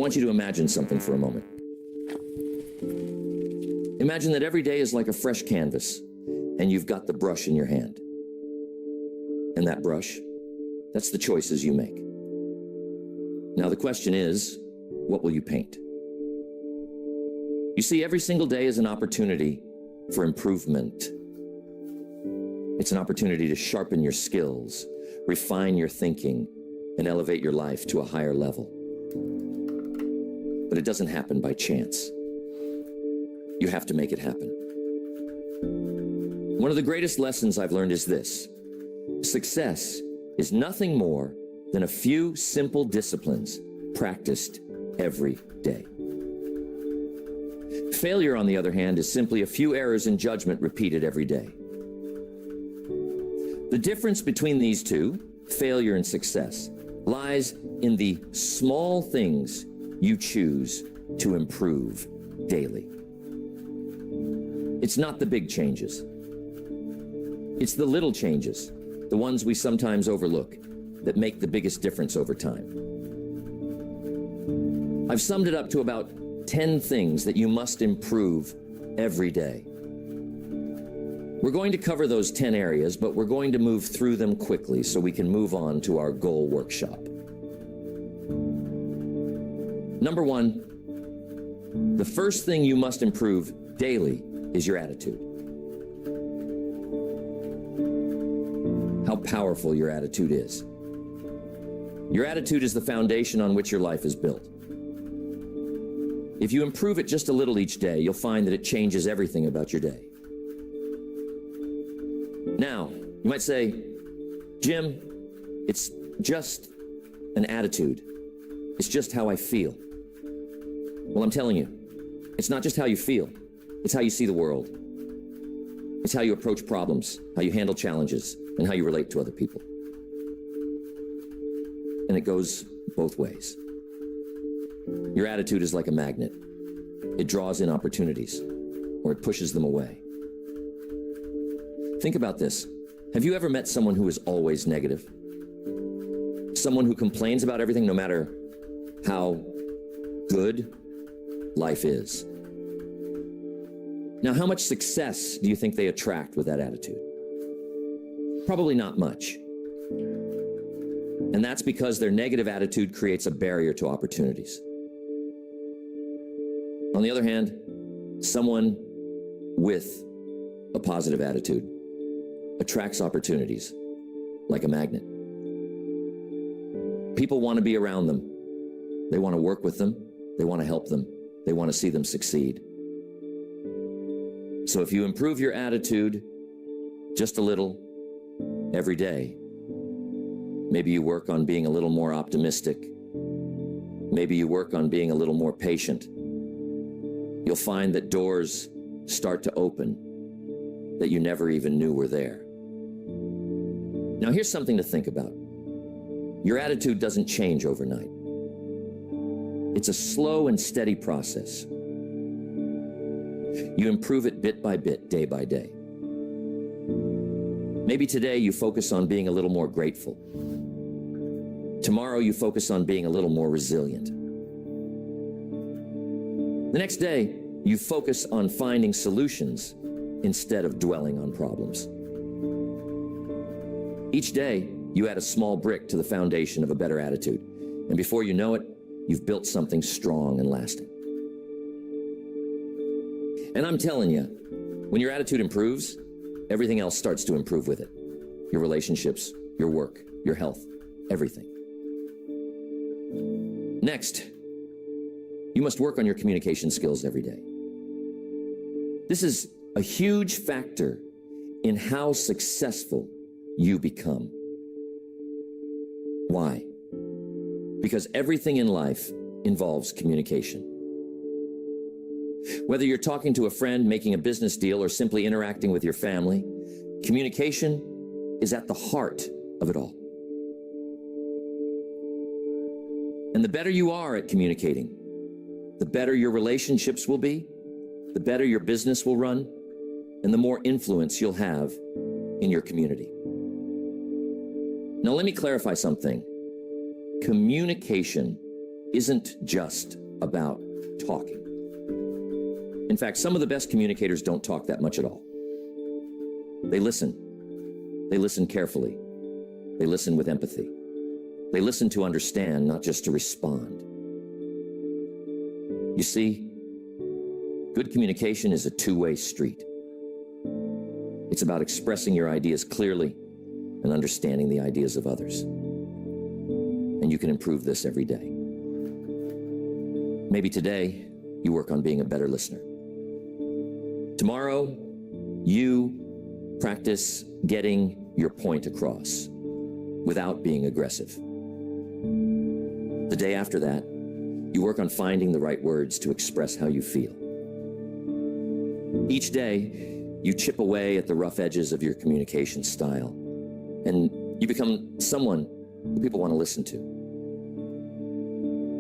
want you to imagine something for a moment. Imagine that every day is like a fresh canvas, and you've got the brush in your hand. And that brush, that's the choices you make. Now the question is, what will you paint? You see, every single day is an opportunity for improvement. It's an opportunity to sharpen your skills, refine your thinking, and elevate your life to a higher level. But it doesn't happen by chance. You have to make it happen. One of the greatest lessons I've learned is this: success is nothing more than a few simple disciplines practiced every day. Failure, on the other hand, is simply a few errors in judgment repeated every day. The difference between these two, failure and success, lies in the small things you choose to improve daily. It's not the big changes. It's the little changes, the ones we sometimes overlook, that make the biggest difference over time. I've summed it up to about 10 things that you must improve every day. We're going to cover those 10 areas, but we're going to move through them quickly so we can move on to our goal workshop. Number one, the first thing you must improve daily is your attitude. How powerful your attitude is. Your attitude is the foundation on which your life is built. If you improve it just a little each day, you'll find that it changes everything about your day. Now, you might say, Jim, it's just an attitude. It's just how I feel. Well, I'm telling you, it's not just how you feel. It's how you see the world. It's how you approach problems, how you handle challenges, and how you relate to other people. And it goes both ways. Your attitude is like a magnet. It draws in opportunities, or it pushes them away. Think about this. Have you ever met someone who is always negative? Someone who complains about everything no matter how good life is. Now, how much success do you think they attract with that attitude? Probably not much. And that's because their negative attitude creates a barrier to opportunities. On the other hand, someone with a positive attitude attracts opportunities like a magnet. People want to be around them. They want to work with them. They want to help them. They want to see them succeed. So if you improve your attitude just a little every day, maybe you work on being a little more optimistic. Maybe you work on being a little more patient. You'll find that doors start to open that you never even knew were there. Now, here's something to think about. Your attitude doesn't change overnight. It's a slow and steady process. You improve it bit by bit, day by day. Maybe today you focus on being a little more grateful. Tomorrow you focus on being a little more resilient. The next day, you focus on finding solutions instead of dwelling on problems. Each day, you add a small brick to the foundation of a better attitude, and before you know it, you've built something strong and lasting. And I'm telling you, when your attitude improves, everything else starts to improve with it. Your relationships, your work, your health, everything. Next, you must work on your communication skills every day. This is a huge factor in how successful you become. Why? Because everything in life involves communication. Whether you're talking to a friend, making a business deal, or simply interacting with your family, communication is at the heart of it all. And the better you are at communicating, the better your relationships will be, the better your business will run, and the more influence you'll have in your community. Now, let me clarify something. Communication isn't just about talking. In fact, some of the best communicators don't talk that much at all. They listen. They listen carefully. They listen with empathy. They listen to understand, not just to respond. You see, good communication is a two-way street. It's about expressing your ideas clearly and understanding the ideas of others. And you can improve this every day. Maybe today, you work on being a better listener. Tomorrow, you practice getting your point across without being aggressive. The day after that, you work on finding the right words to express how you feel. Each day, you chip away at the rough edges of your communication style, and you become someone who people want to listen to.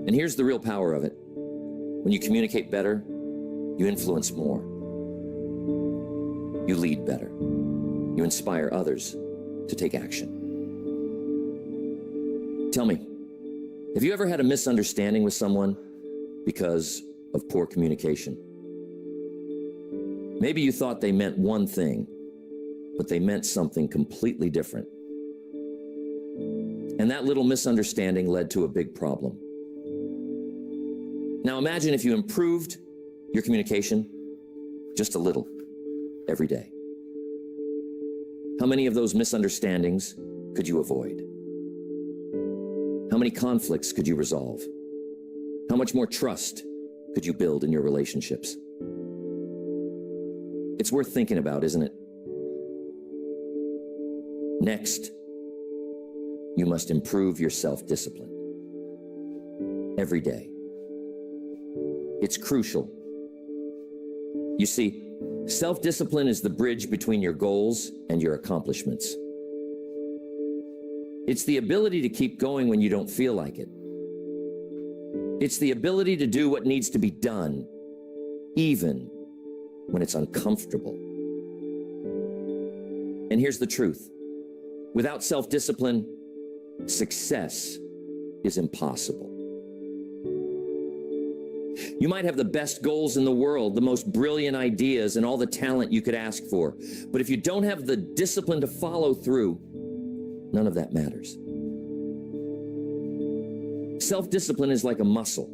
And here's the real power of it. When you communicate better, you influence more. You lead better. You inspire others to take action. Tell me, have you ever had a misunderstanding with someone because of poor communication? Maybe you thought they meant one thing, but they meant something completely different. And that little misunderstanding led to a big problem. Now imagine if you improved your communication just a little every day. How many of those misunderstandings could you avoid? How many conflicts could you resolve? How much more trust could you build in your relationships? It's worth thinking about, isn't it? Next, you must improve your self-discipline every day. It's crucial. You see, self-discipline is the bridge between your goals and your accomplishments. It's the ability to keep going when you don't feel like it. It's the ability to do what needs to be done, even when it's uncomfortable. And here's the truth. Without self-discipline, success is impossible. You might have the best goals in the world, the most brilliant ideas, and all the talent you could ask for. But if you don't have the discipline to follow through, none of that matters. Self-discipline is like a muscle.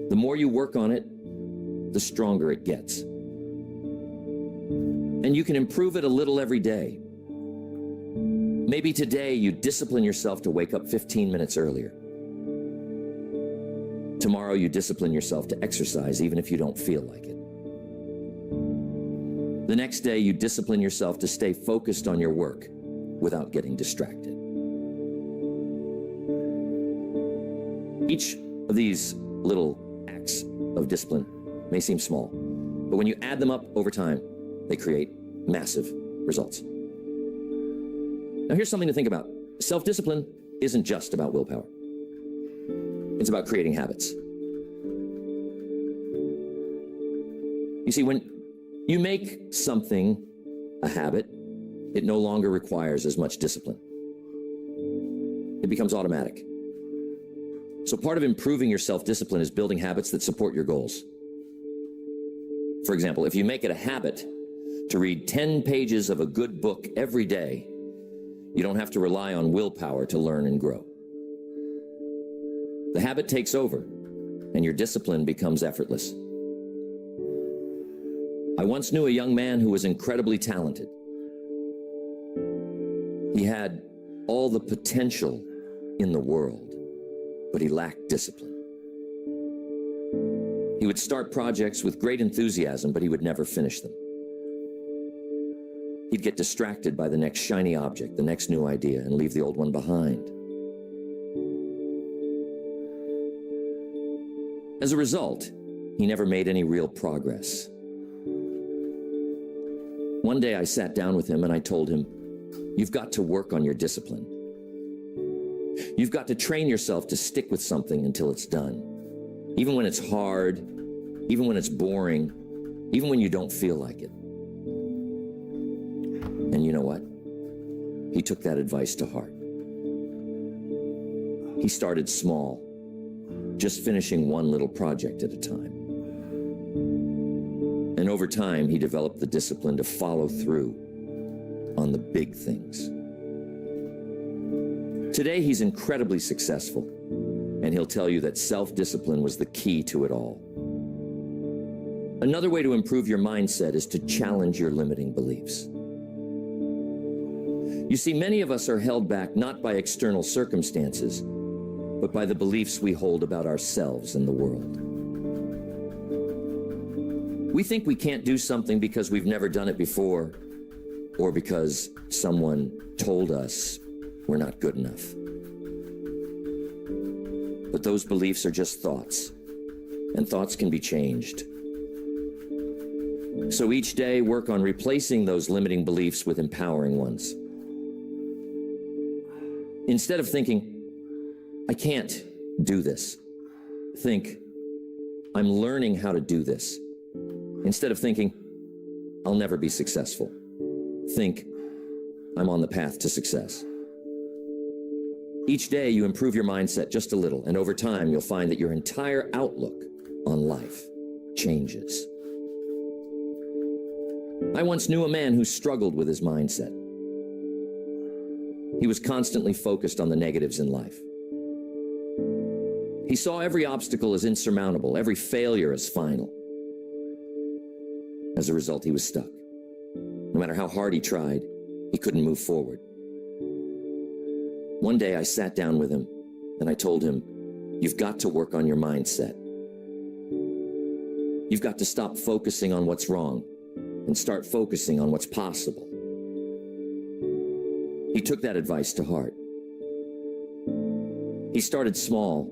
The more you work on it, the stronger it gets. And you can improve it a little every day. Maybe today you discipline yourself to wake up 15 minutes earlier. Tomorrow you discipline yourself to exercise even if you don't feel like it. The next day you discipline yourself to stay focused on your work without getting distracted. Each of these little acts of discipline may seem small, but when you add them up over time, they create massive results. Now here's something to think about. Self-discipline isn't just about willpower. It's about creating habits. You see, when you make something a habit, it no longer requires as much discipline. It becomes automatic. So part of improving your self-discipline is building habits that support your goals. For example, if you make it a habit to read 10 pages of a good book every day, you don't have to rely on willpower to learn and grow. The habit takes over, and your discipline becomes effortless. I once knew a young man who was incredibly talented. He had all the potential in the world, but he lacked discipline. He would start projects with great enthusiasm, but he would never finish them. He'd get distracted by the next shiny object, the next new idea, and leave the old one behind. As a result, he never made any real progress. One day I sat down with him and I told him, "You've got to work on your discipline. You've got to train yourself to stick with something until it's done. Even when it's hard, even when it's boring, even when you don't feel like it." And you know what? He took that advice to heart. He started small, just finishing one little project at a time. And over time, he developed the discipline to follow through on the big things. Today, he's incredibly successful, and he'll tell you that self-discipline was the key to it all. Another way to improve your mindset is to challenge your limiting beliefs. You see, many of us are held back not by external circumstances, but by the beliefs we hold about ourselves and the world. We think we can't do something because we've never done it before, or because someone told us we're not good enough. But those beliefs are just thoughts, and thoughts can be changed. So each day, work on replacing those limiting beliefs with empowering ones. Instead of thinking, I can't do this, think, I'm learning how to do this. Instead of thinking, I'll never be successful, think, I'm on the path to success. Each day you improve your mindset just a little, and over time you'll find that your entire outlook on life changes. I once knew a man who struggled with his mindset. He was constantly focused on the negatives in life. He saw every obstacle as insurmountable, every failure as final. As a result, he was stuck. No matter how hard he tried, he couldn't move forward. One day I sat down with him and I told him, you've got to work on your mindset. You've got to stop focusing on what's wrong and start focusing on what's possible. He took that advice to heart. He started small,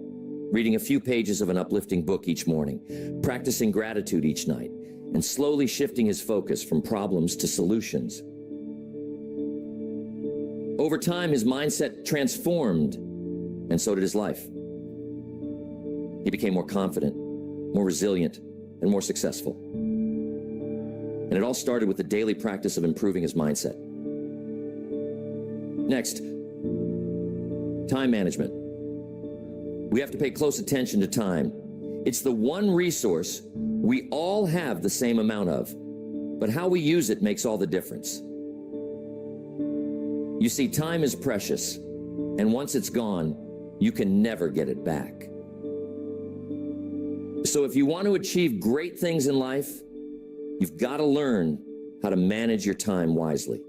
reading a few pages of an uplifting book each morning, practicing gratitude each night, and slowly shifting his focus from problems to solutions. Over time, his mindset transformed, and so did his life. He became more confident, more resilient, and more successful. And it all started with the daily practice of improving his mindset. Next, time management. We have to pay close attention to time. It's the one resource we all have the same amount of, but how we use it makes all the difference. You see, time is precious, and once it's gone, you can never get it back. So if you want to achieve great things in life, you've got to learn how to manage your time wisely.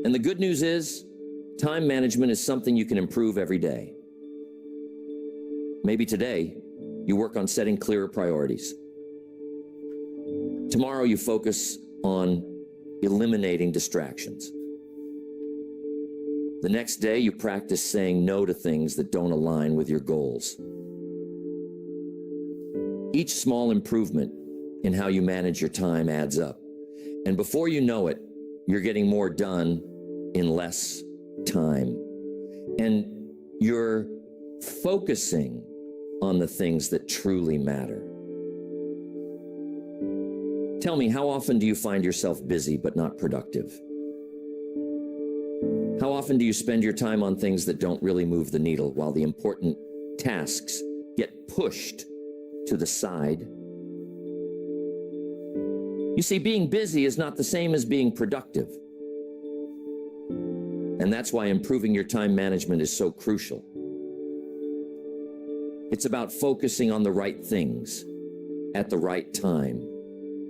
And the good news is, time management is something you can improve every day. Maybe today, you work on setting clearer priorities. Tomorrow, you focus on eliminating distractions. The next day, you practice saying no to things that don't align with your goals. Each small improvement in how you manage your time adds up. And before you know it, you're getting more done in less time. And you're focusing on the things that truly matter. Tell me, how often do you find yourself busy but not productive? How often do you spend your time on things that don't really move the needle while the important tasks get pushed to the side? You see, being busy is not the same as being productive. And that's why improving your time management is so crucial. It's about focusing on the right things at the right time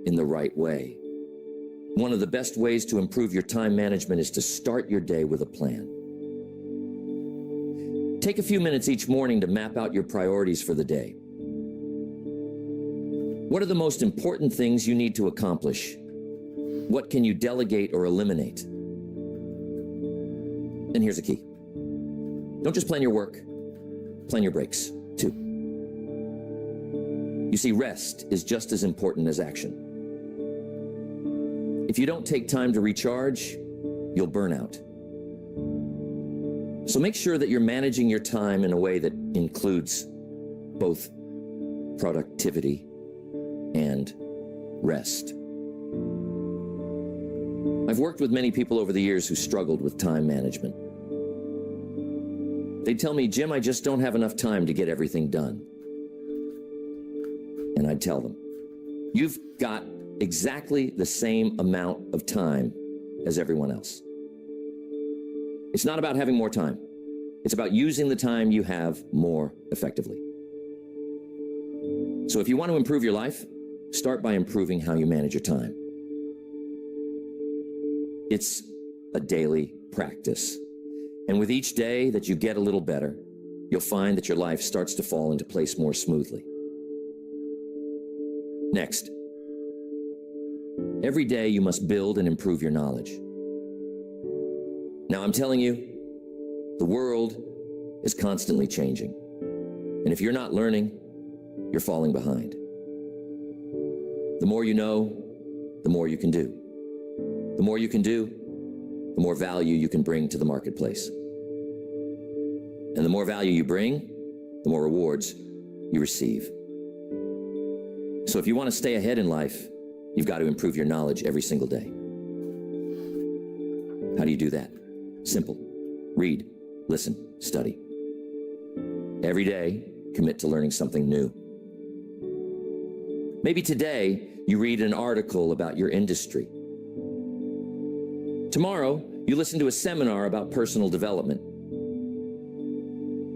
in the right way. One of the best ways to improve your time management is to start your day with a plan. Take a few minutes each morning to map out your priorities for the day. What are the most important things you need to accomplish? What can you delegate or eliminate? And here's the key. Don't just plan your work, plan your breaks too. You see, rest is just as important as action. If you don't take time to recharge, you'll burn out. So make sure that you're managing your time in a way that includes both productivity and rest. I've worked with many people over the years who struggled with time management. They'd tell me, Jim, I just don't have enough time to get everything done. And I'd tell them, you've got exactly the same amount of time as everyone else. It's not about having more time. It's about using the time you have more effectively. So if you want to improve your life, start by improving how you manage your time. It's a daily practice. And with each day that you get a little better, you'll find that your life starts to fall into place more smoothly. Next, every day you must build and improve your knowledge. Now I'm telling you, the world is constantly changing. And if you're not learning, you're falling behind. The more you know, the more you can do. The more you can do, the more value you can bring to the marketplace. And the more value you bring, the more rewards you receive. So if you want to stay ahead in life, you've got to improve your knowledge every single day. How do you do that? Simple. Read, listen, study. Every day, commit to learning something new. Maybe today, you read an article about your industry. Tomorrow, you listen to a seminar about personal development.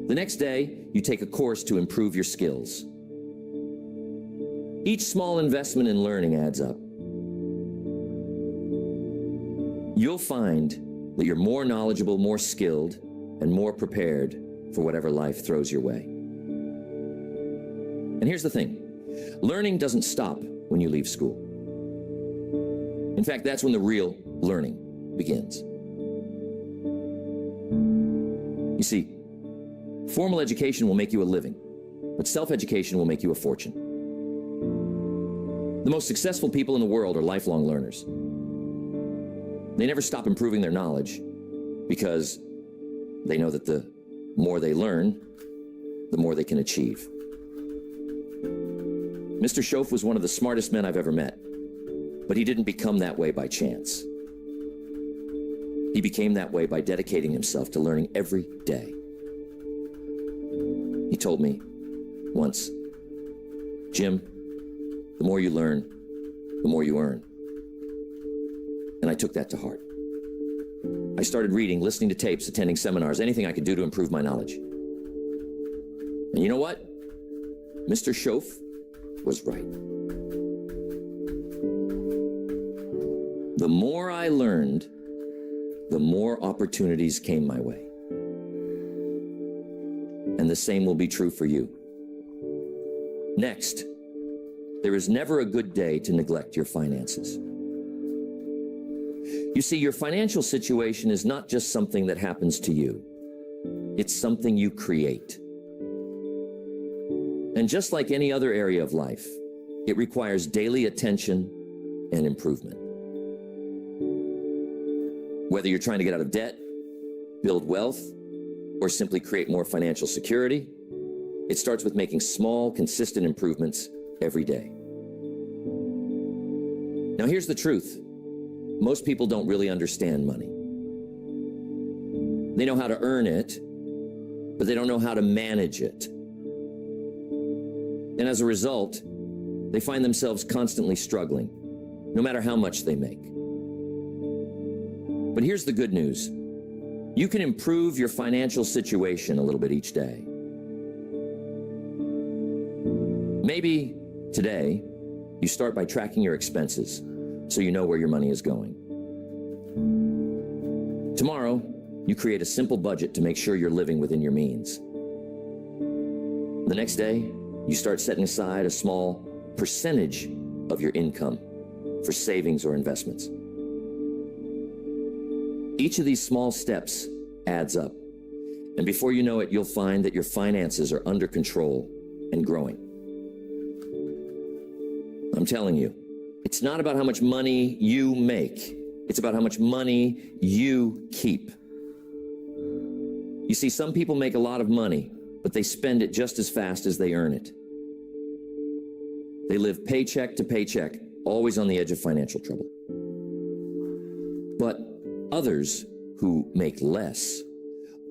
The next day, you take a course to improve your skills. Each small investment in learning adds up. You'll find that you're more knowledgeable, more skilled, and more prepared for whatever life throws your way. And here's the thing. Learning doesn't stop when you leave school. In fact, that's when the real learning begins. You see, formal education will make you a living, but self-education will make you a fortune. The most successful people in the world are lifelong learners. They never stop improving their knowledge because they know that the more they learn, the more they can achieve. Mr. Schoaf was one of the smartest men I've ever met, but he didn't become that way by chance. He became that way by dedicating himself to learning every day. He told me once, Jim, the more you learn, the more you earn. And I took that to heart. I started reading, listening to tapes, attending seminars, anything I could do to improve my knowledge. And you know what? Mr. Schoaf was right. The more I learned, the more opportunities came my way. And the same will be true for you. Next, there is never a good day to neglect your finances. You see, your financial situation is not just something that happens to you. It's something you create. And just like any other area of life, it requires daily attention and improvement. Whether you're trying to get out of debt, build wealth, or simply create more financial security, it starts with making small, consistent improvements every day. Now, here's the truth. Most people don't really understand money. They know how to earn it, but they don't know how to manage it. And as a result, they find themselves constantly struggling, no matter how much they make. But here's the good news. You can improve your financial situation a little bit each day. Maybe today, you start by tracking your expenses so you know where your money is going. Tomorrow, you create a simple budget to make sure you're living within your means. The next day, you start setting aside a small percentage of your income for savings or investments. Each of these small steps adds up, and before you know it, you'll find that your finances are under control and growing. I'm telling you, it's not about how much money you make. It's about how much money you keep. You see, some people make a lot of money, but they spend it just as fast as they earn it. They live paycheck to paycheck, always on the edge of financial trouble. But others who make less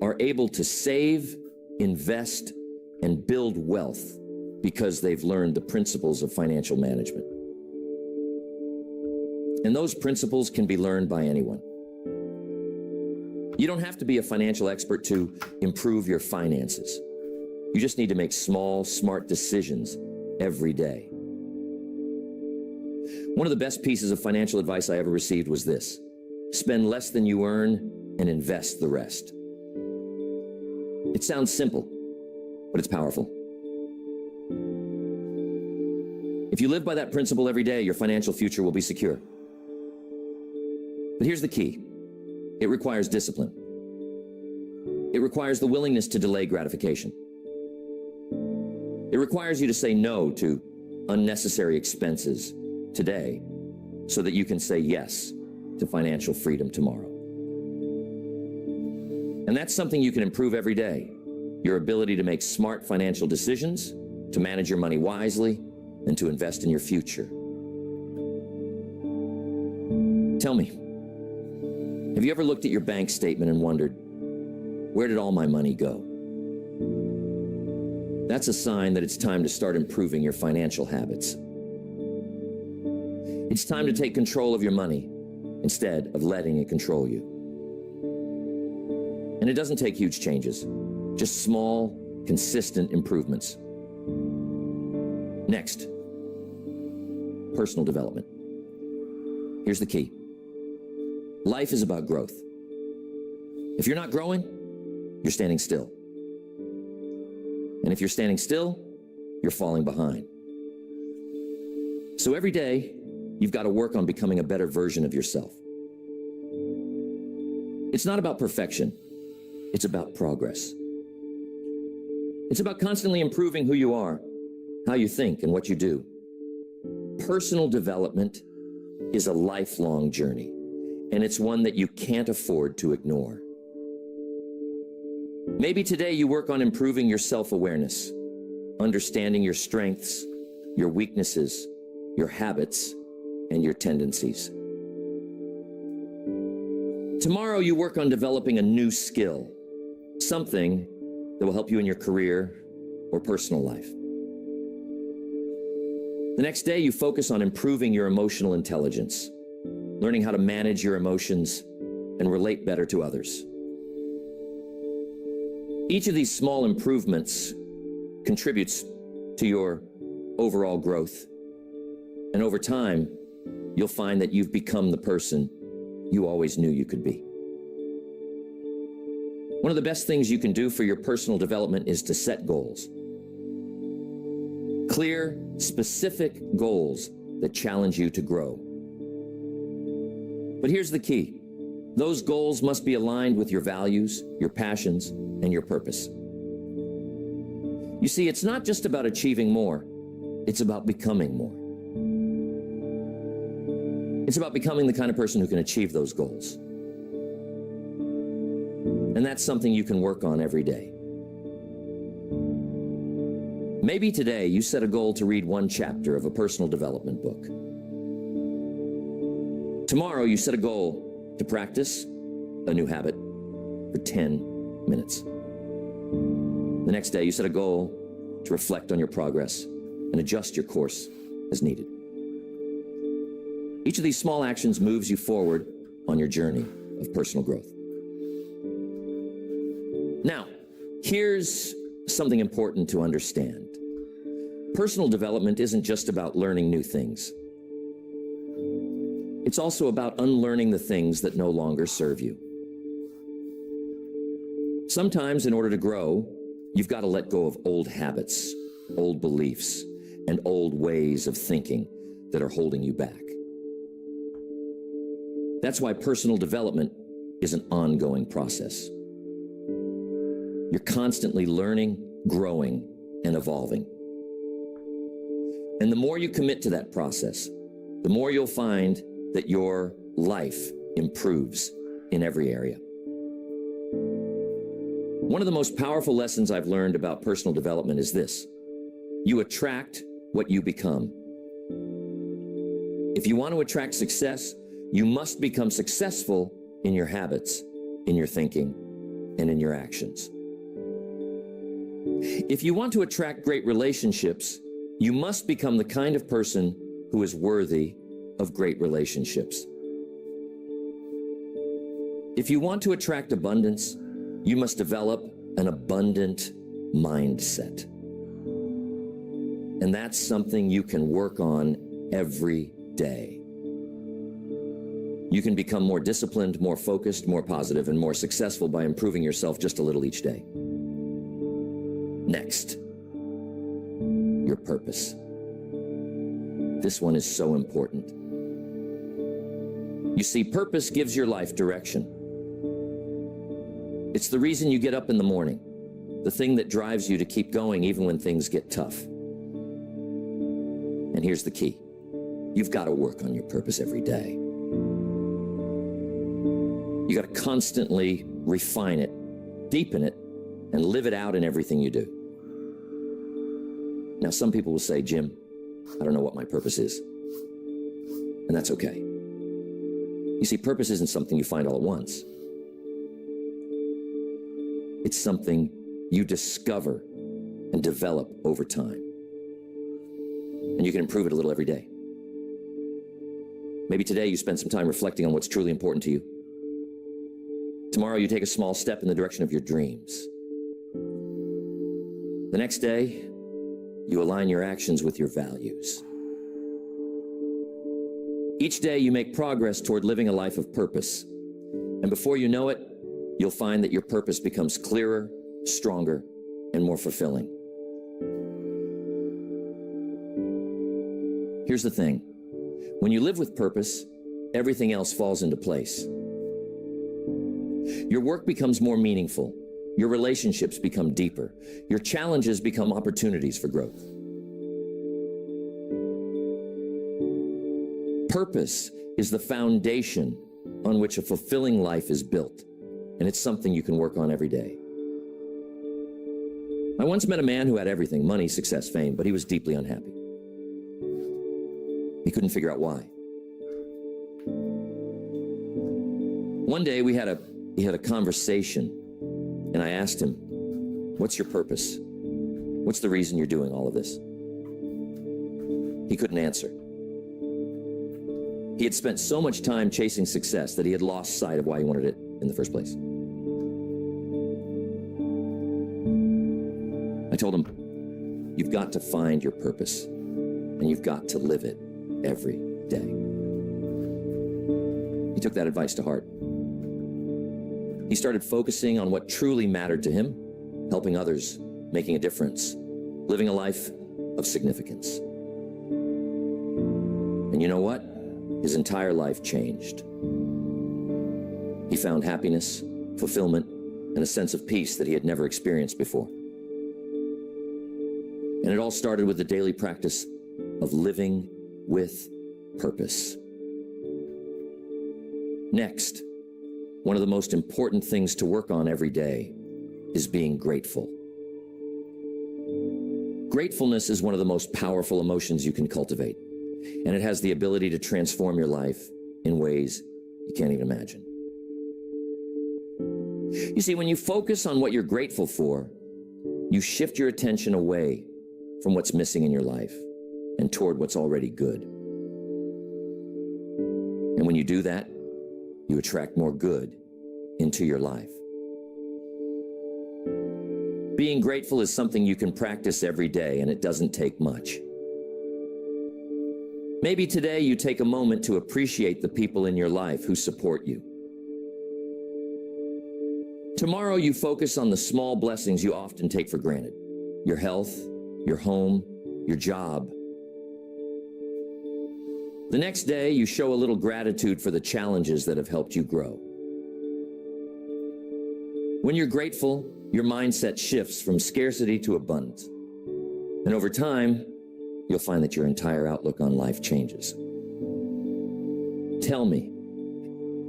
are able to save, invest, and build wealth because they've learned the principles of financial management. And those principles can be learned by anyone. You don't have to be a financial expert to improve your finances. You just need to make small, smart decisions every day. One of the best pieces of financial advice I ever received was this: spend less than you earn and invest the rest. It sounds simple, but it's powerful. If you live by that principle every day, your financial future will be secure. But here's the key. It requires discipline. It requires the willingness to delay gratification. It requires you to say no to unnecessary expenses today so that you can say yes to financial freedom tomorrow. And that's something you can improve every day. Your ability to make smart financial decisions, to manage your money wisely, and to invest in your future. Tell me, have you ever looked at your bank statement and wondered, where did all my money go? That's a sign that it's time to start improving your financial habits. It's time to take control of your money instead of letting it control you. And it doesn't take huge changes, just small, consistent improvements. Next, personal development. Here's the key. Life is about growth. If you're not growing, you're standing still. And if you're standing still, you're falling behind. So every day, you've got to work on becoming a better version of yourself. It's not about perfection. It's about progress. It's about constantly improving who you are, how you think, and what you do. Personal development is a lifelong journey, and it's one that you can't afford to ignore. Maybe today you work on improving your self-awareness, understanding your strengths, your weaknesses, your habits, and your tendencies. Tomorrow you work on developing a new skill, something that will help you in your career or personal life. The next day you focus on improving your emotional intelligence, learning how to manage your emotions and relate better to others. Each of these small improvements contributes to your overall growth. And over time, you'll find that you've become the person you always knew you could be. One of the best things you can do for your personal development is to set goals. Clear, specific goals that challenge you to grow. But here's the key. Those goals must be aligned with your values, your passions, and your purpose. You see, it's not just about achieving more, it's about becoming more. It's about becoming the kind of person who can achieve those goals. And that's something you can work on every day. Maybe today you set a goal to read one chapter of a personal development book. Tomorrow you set a goal to practice a new habit for 10 minutes. The next day you set a goal to reflect on your progress and adjust your course as needed. Each of these small actions moves you forward on your journey of personal growth. Now, here's something important to understand. Personal development isn't just about learning new things. It's also about unlearning the things that no longer serve you. Sometimes, in order to grow, you've got to let go of old habits, old beliefs, and old ways of thinking that are holding you back. That's why personal development is an ongoing process. You're constantly learning, growing, and evolving. And the more you commit to that process, the more you'll find that your life improves in every area. One of the most powerful lessons I've learned about personal development is this: you attract what you become. If you want to attract success, you must become successful in your habits, in your thinking, and in your actions. If you want to attract great relationships, you must become the kind of person who is worthy of great relationships. If you want to attract abundance, you must develop an abundant mindset. And that's something you can work on every day. You can become more disciplined, more focused, more positive, and more successful by improving yourself just a little each day. Next, your purpose. This one is so important. You see, purpose gives your life direction. It's the reason you get up in the morning, the thing that drives you to keep going even when things get tough. And here's the key. You've got to work on your purpose every day. You got to constantly refine it, deepen it, and live it out in everything you do. Now, some people will say, Jim, I don't know what my purpose is. And that's okay. You see, purpose isn't something you find all at once. It's something you discover and develop over time. And you can improve it a little every day. Maybe today you spend some time reflecting on what's truly important to you. Tomorrow you take a small step in the direction of your dreams. The next day, you align your actions with your values. Each day you make progress toward living a life of purpose. And before you know it, you'll find that your purpose becomes clearer, stronger, and more fulfilling. Here's the thing. When you live with purpose, everything else falls into place. Your work becomes more meaningful. Your relationships become deeper. Your challenges become opportunities for growth. Purpose is the foundation on which a fulfilling life is built, and it's something you can work on every day. I once met a man who had everything, money, success, fame, but he was deeply unhappy. He couldn't figure out why. One day we had a conversation, and I asked him, what's your purpose? What's the reason you're doing all of this? He couldn't answer. He had spent so much time chasing success that he had lost sight of why he wanted it in the first place. I told him, you've got to find your purpose, and you've got to live it every day. He took that advice to heart. He started focusing on what truly mattered to him, helping others, making a difference, living a life of significance. And you know what? His entire life changed. He found happiness, fulfillment, and a sense of peace that he had never experienced before. And it all started with the daily practice of living with purpose. Next, one of the most important things to work on every day is being grateful. Gratefulness is one of the most powerful emotions you can cultivate, and it has the ability to transform your life in ways you can't even imagine. You see, when you focus on what you're grateful for, you shift your attention away from what's missing in your life and toward what's already good. And when you do that, you attract more good into your life. Being grateful is something you can practice every day, and it doesn't take much. Maybe today you take a moment to appreciate the people in your life who support you. Tomorrow you focus on the small blessings you often take for granted. Your health, your home, your job. The next day you show a little gratitude for the challenges that have helped you grow. When you're grateful, your mindset shifts from scarcity to abundance. And over time, you'll find that your entire outlook on life changes. Tell me,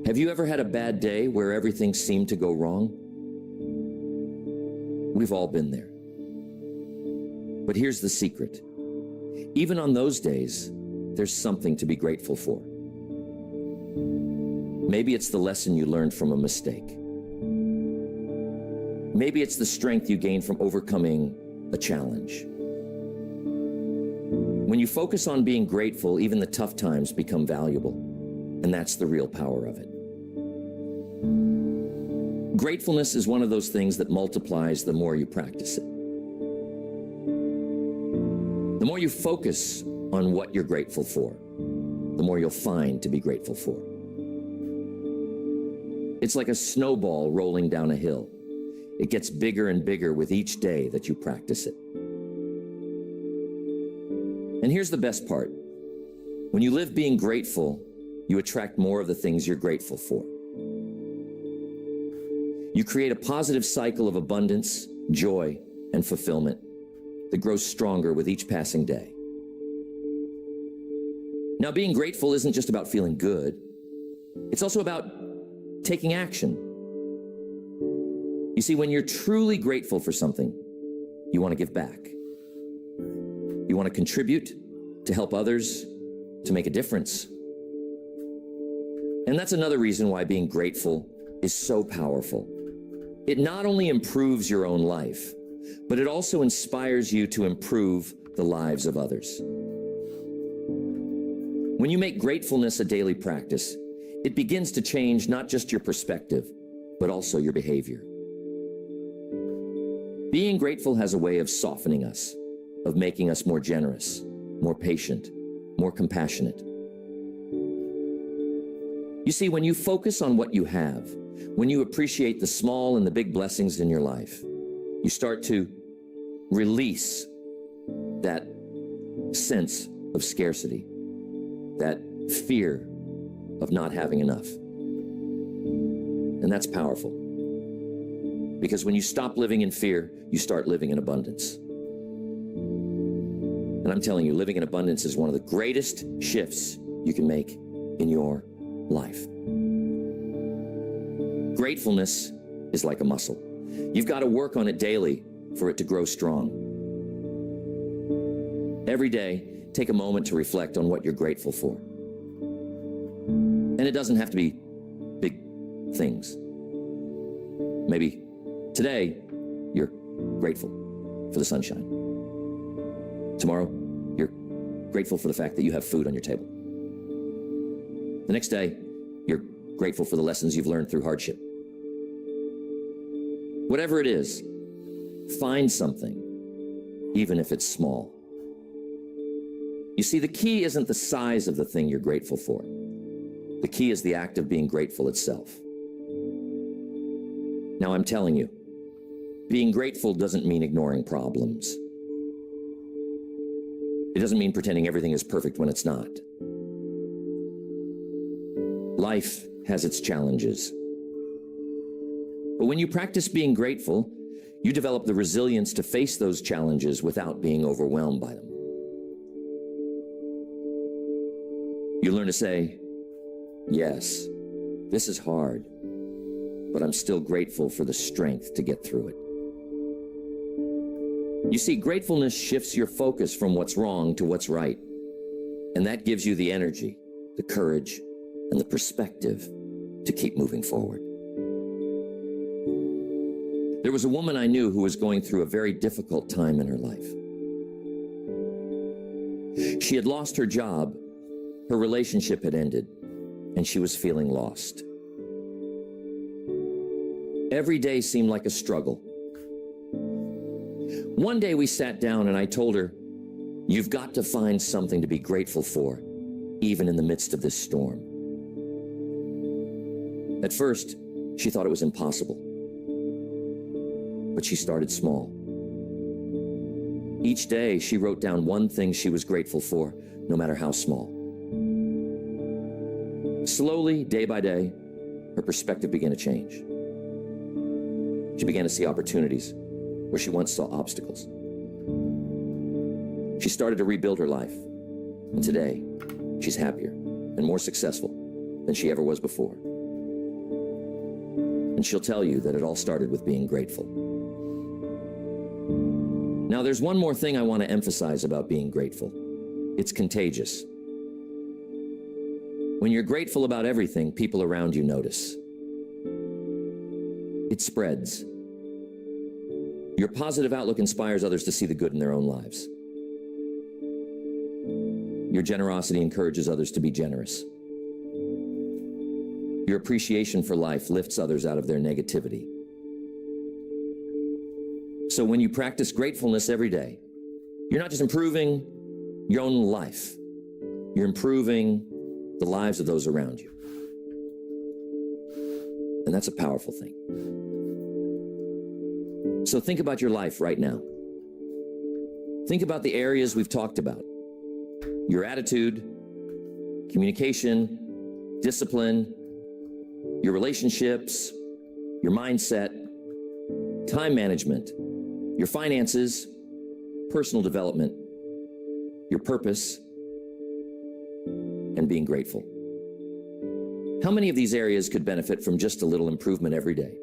have you ever had a bad day where everything seemed to go wrong? We've all been there. But here's the secret. Even on those days, there's something to be grateful for. Maybe it's the lesson you learned from a mistake. Maybe it's the strength you gain from overcoming a challenge. When you focus on being grateful, even the tough times become valuable, and that's the real power of it. Gratefulness is one of those things that multiplies the more you practice it. The more you focus on what you're grateful for, the more you'll find to be grateful for. It's like a snowball rolling down a hill. It gets bigger and bigger with each day that you practice it. And here's the best part. When you live being grateful, you attract more of the things you're grateful for. You create a positive cycle of abundance, joy, and fulfillment that grows stronger with each passing day. Now, being grateful isn't just about feeling good. It's also about taking action. You see, when you're truly grateful for something, you want to give back. You want to contribute, to help others, to make a difference. And that's another reason why being grateful is so powerful. It not only improves your own life, but it also inspires you to improve the lives of others. When you make gratefulness a daily practice, it begins to change not just your perspective, but also your behavior. Being grateful has a way of softening us, of making us more generous, more patient, more compassionate. You see, when you focus on what you have, when you appreciate the small and the big blessings in your life, you start to release that sense of scarcity, that fear of not having enough. And that's powerful. Because when you stop living in fear, you start living in abundance. And I'm telling you, living in abundance is one of the greatest shifts you can make in your life. Gratefulness is like a muscle. You've got to work on it daily for it to grow strong. Every day, take a moment to reflect on what you're grateful for. And it doesn't have to be big things. Maybe today, you're grateful for the sunshine. Tomorrow, you're grateful for the fact that you have food on your table. The next day, you're grateful for the lessons you've learned through hardship. Whatever it is, find something, even if it's small. You see, the key isn't the size of the thing you're grateful for. The key is the act of being grateful itself. Now, I'm telling you, being grateful doesn't mean ignoring problems. It doesn't mean pretending everything is perfect when it's not. Life has its challenges. But when you practice being grateful, you develop the resilience to face those challenges without being overwhelmed by them. You learn to say, yes, this is hard, but I'm still grateful for the strength to get through it. You see, gratefulness shifts your focus from what's wrong to what's right. And that gives you the energy, the courage, and the perspective to keep moving forward. There was a woman I knew who was going through a very difficult time in her life. She had lost her job, her relationship had ended, and she was feeling lost. Every day seemed like a struggle. One day we sat down and I told her, you've got to find something to be grateful for, even in the midst of this storm. At first, she thought it was impossible. But she started small. Each day, she wrote down one thing she was grateful for, no matter how small. Slowly, day by day, her perspective began to change. She began to see opportunities where she once saw obstacles. She started to rebuild her life. And today, she's happier and more successful than she ever was before. And she'll tell you that it all started with being grateful. Now, there's one more thing I want to emphasize about being grateful. It's contagious. When you're grateful about everything, people around you notice. It spreads. Your positive outlook inspires others to see the good in their own lives. Your generosity encourages others to be generous. Your appreciation for life lifts others out of their negativity. So when you practice gratefulness every day, you're not just improving your own life, you're improving the lives of those around you. And that's a powerful thing. So think about your life right now. Think about the areas we've talked about. Your attitude, communication, discipline, your relationships, your mindset, time management, your finances, personal development, your purpose, and being grateful. How many of these areas could benefit from just a little improvement every day?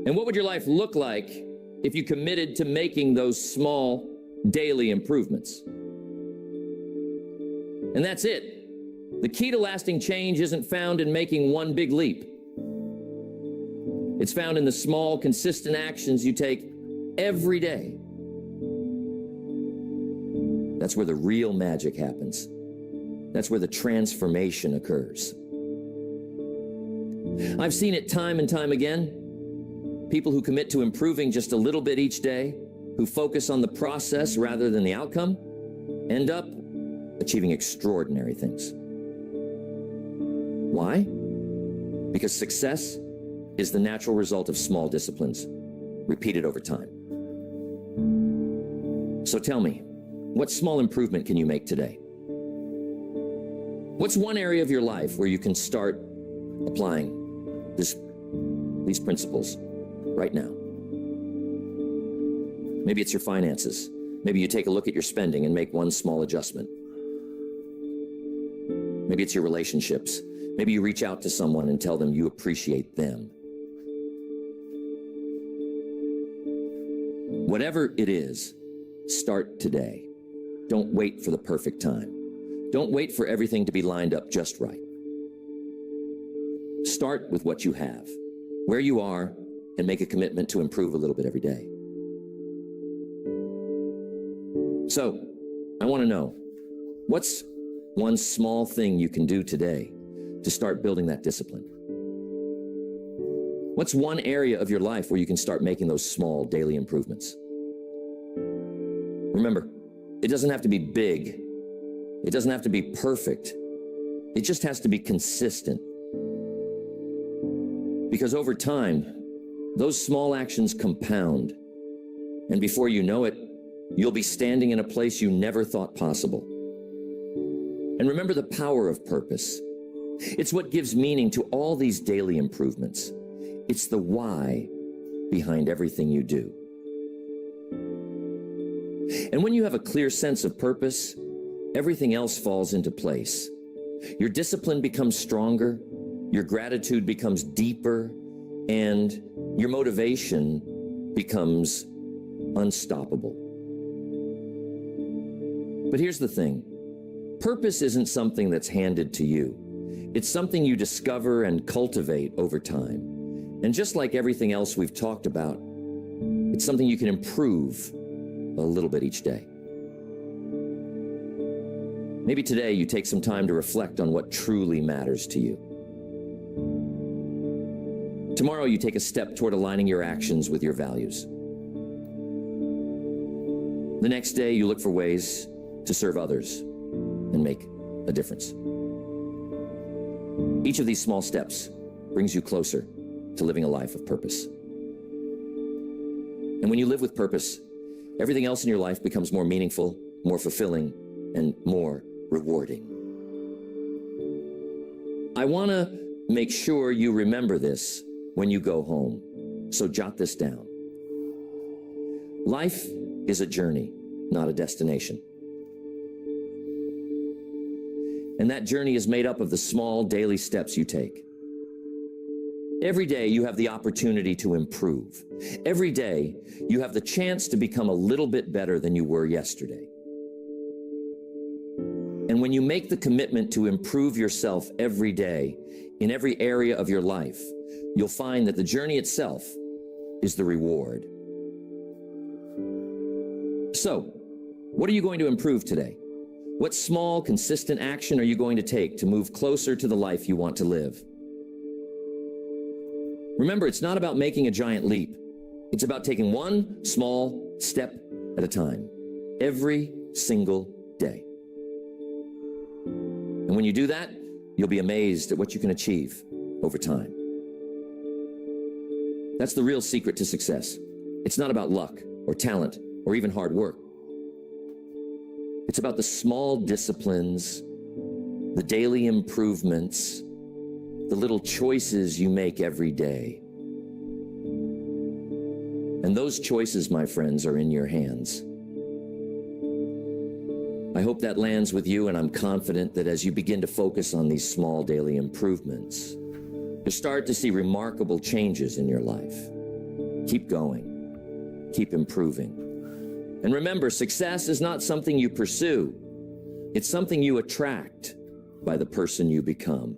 And what would your life look like if you committed to making those small daily improvements? And that's it. The key to lasting change isn't found in making one big leap. It's found in the small, consistent actions you take every day. That's where the real magic happens. That's where the transformation occurs. I've seen it time and time again. People who commit to improving just a little bit each day, who focus on the process rather than the outcome, end up achieving extraordinary things. Why? Because success is the natural result of small disciplines, repeated over time. So tell me, what small improvement can you make today? What's one area of your life where you can start applying these principles right now? Maybe it's your finances. Maybe you take a look at your spending and make one small adjustment. Maybe it's your relationships. Maybe you reach out to someone and tell them you appreciate them. Whatever it is, start today. Don't wait for the perfect time. Don't wait for everything to be lined up just right. Start with what you have, where you are, and make a commitment to improve a little bit every day. So, I want to know, what's one small thing you can do today to start building that discipline? What's one area of your life where you can start making those small daily improvements? Remember, it doesn't have to be big. It doesn't have to be perfect. It just has to be consistent. Because over time, those small actions compound. And before you know it, you'll be standing in a place you never thought possible. And remember the power of purpose. It's what gives meaning to all these daily improvements. It's the why behind everything you do. And when you have a clear sense of purpose, everything else falls into place. Your discipline becomes stronger, your gratitude becomes deeper, and your motivation becomes unstoppable. But here's the thing. Purpose isn't something that's handed to you. It's something you discover and cultivate over time. And just like everything else we've talked about, it's something you can improve a little bit each day. Maybe today you take some time to reflect on what truly matters to you. Tomorrow you take a step toward aligning your actions with your values. The next day you look for ways to serve others and make a difference. Each of these small steps brings you closer to living a life of purpose. And when you live with purpose, everything else in your life becomes more meaningful, more fulfilling, and more rewarding. I want to make sure you remember this when you go home, so jot this down. Life is a journey, not a destination. And that journey is made up of the small daily steps you take. Every day you have the opportunity to improve. Every day you have the chance to become a little bit better than you were yesterday. And when you make the commitment to improve yourself every day in every area of your life, you'll find that the journey itself is the reward. So, what are you going to improve today? What small, consistent action are you going to take to move closer to the life you want to live? Remember, it's not about making a giant leap. It's about taking one small step at a time, every single day. And when you do that, you'll be amazed at what you can achieve over time. That's the real secret to success. It's not about luck or talent or even hard work. It's about the small disciplines, the daily improvements, the little choices you make every day. And those choices, my friends, are in your hands. I hope that lands with you, and I'm confident that as you begin to focus on these small daily improvements, you'll start to see remarkable changes in your life. Keep going. Keep improving. And remember, success is not something you pursue. It's something you attract by the person you become.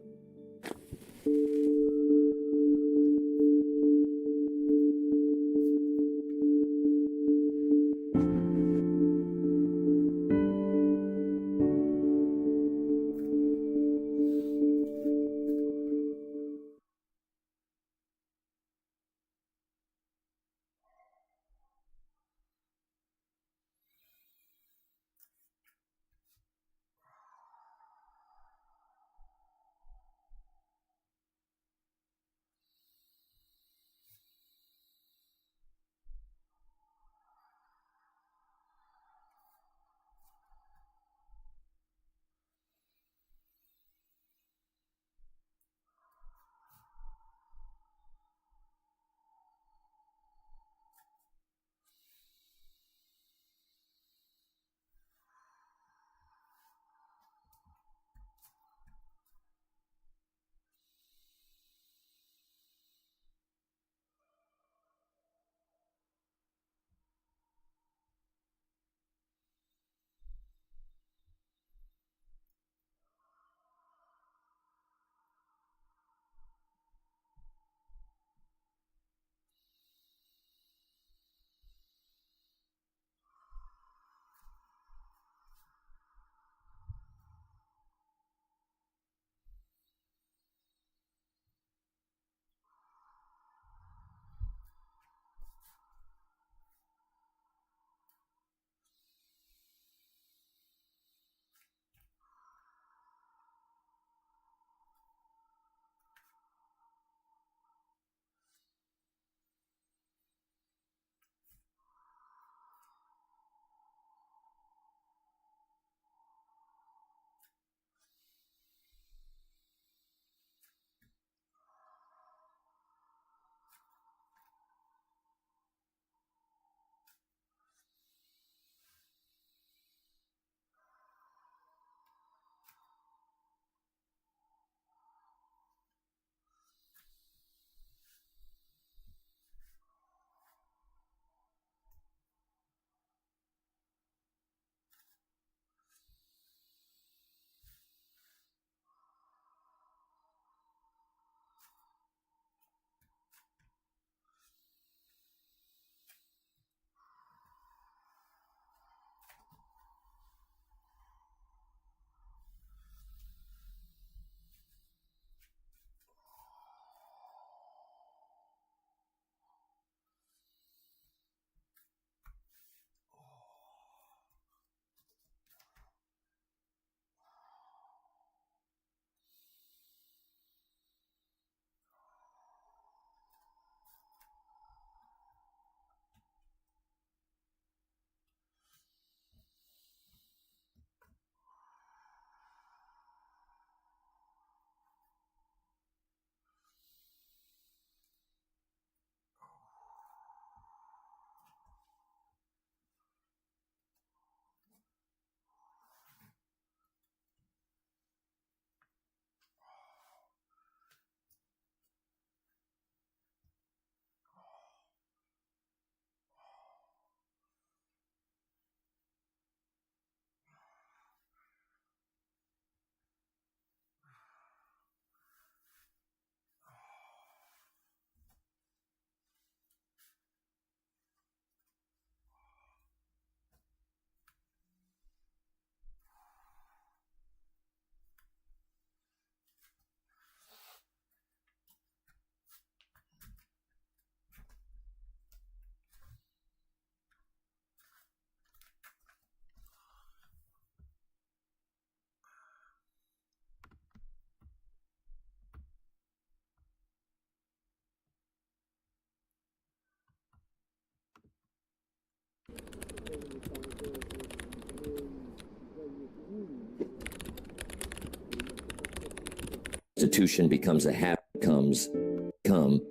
substitution becomes a habit, and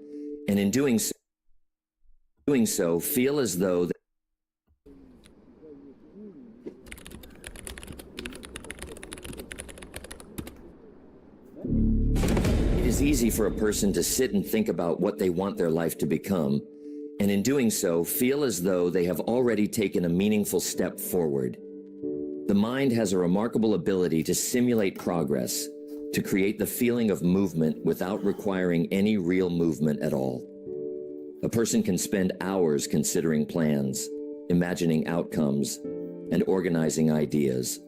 in doing so, feel as though it is easy for a person to sit and think about what they want their life to become, and in doing so, feel as though they have already taken a meaningful step forward. The mind has a remarkable ability to simulate progress, to create the feeling of movement without requiring any real movement at all. A person can spend hours considering plans, imagining outcomes, and organizing ideas,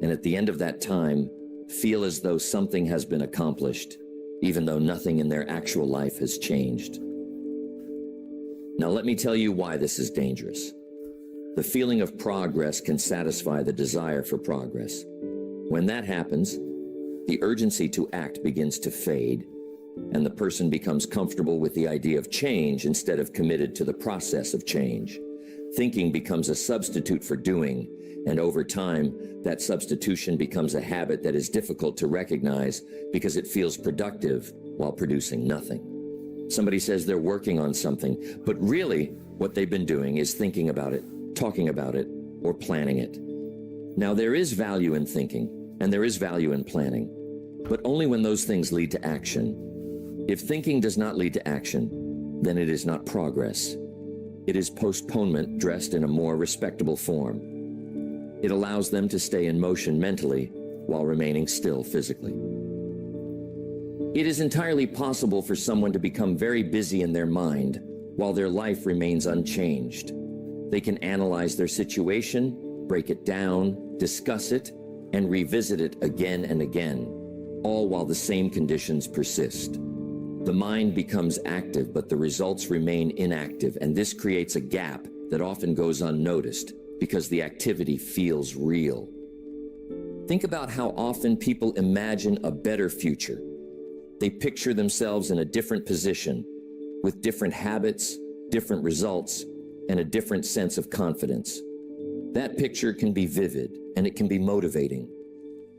and at the end of that time, feel as though something has been accomplished, even though nothing in their actual life has changed. Now let me tell you why this is dangerous. The feeling of progress can satisfy the desire for progress. When that happens, the urgency to act begins to fade, and the person becomes comfortable with the idea of change instead of committed to the process of change. Thinking becomes a substitute for doing, and over time, that substitution becomes a habit that is difficult to recognize because it feels productive while producing nothing. Somebody says they're working on something, but really what they've been doing is thinking about it, talking about it, or planning it. Now, there is value in thinking, and there is value in planning, but only when those things lead to action. If thinking does not lead to action, then it is not progress. It is postponement dressed in a more respectable form. It allows them to stay in motion mentally while remaining still physically. It is entirely possible for someone to become very busy in their mind while their life remains unchanged. They can analyze their situation, break it down, discuss it, and revisit it again and again, all while the same conditions persist. The mind becomes active, but the results remain inactive, and this creates a gap that often goes unnoticed because the activity feels real. Think about how often people imagine a better future. They picture themselves in a different position, with different habits, different results, and a different sense of confidence. That picture can be vivid, and it can be motivating.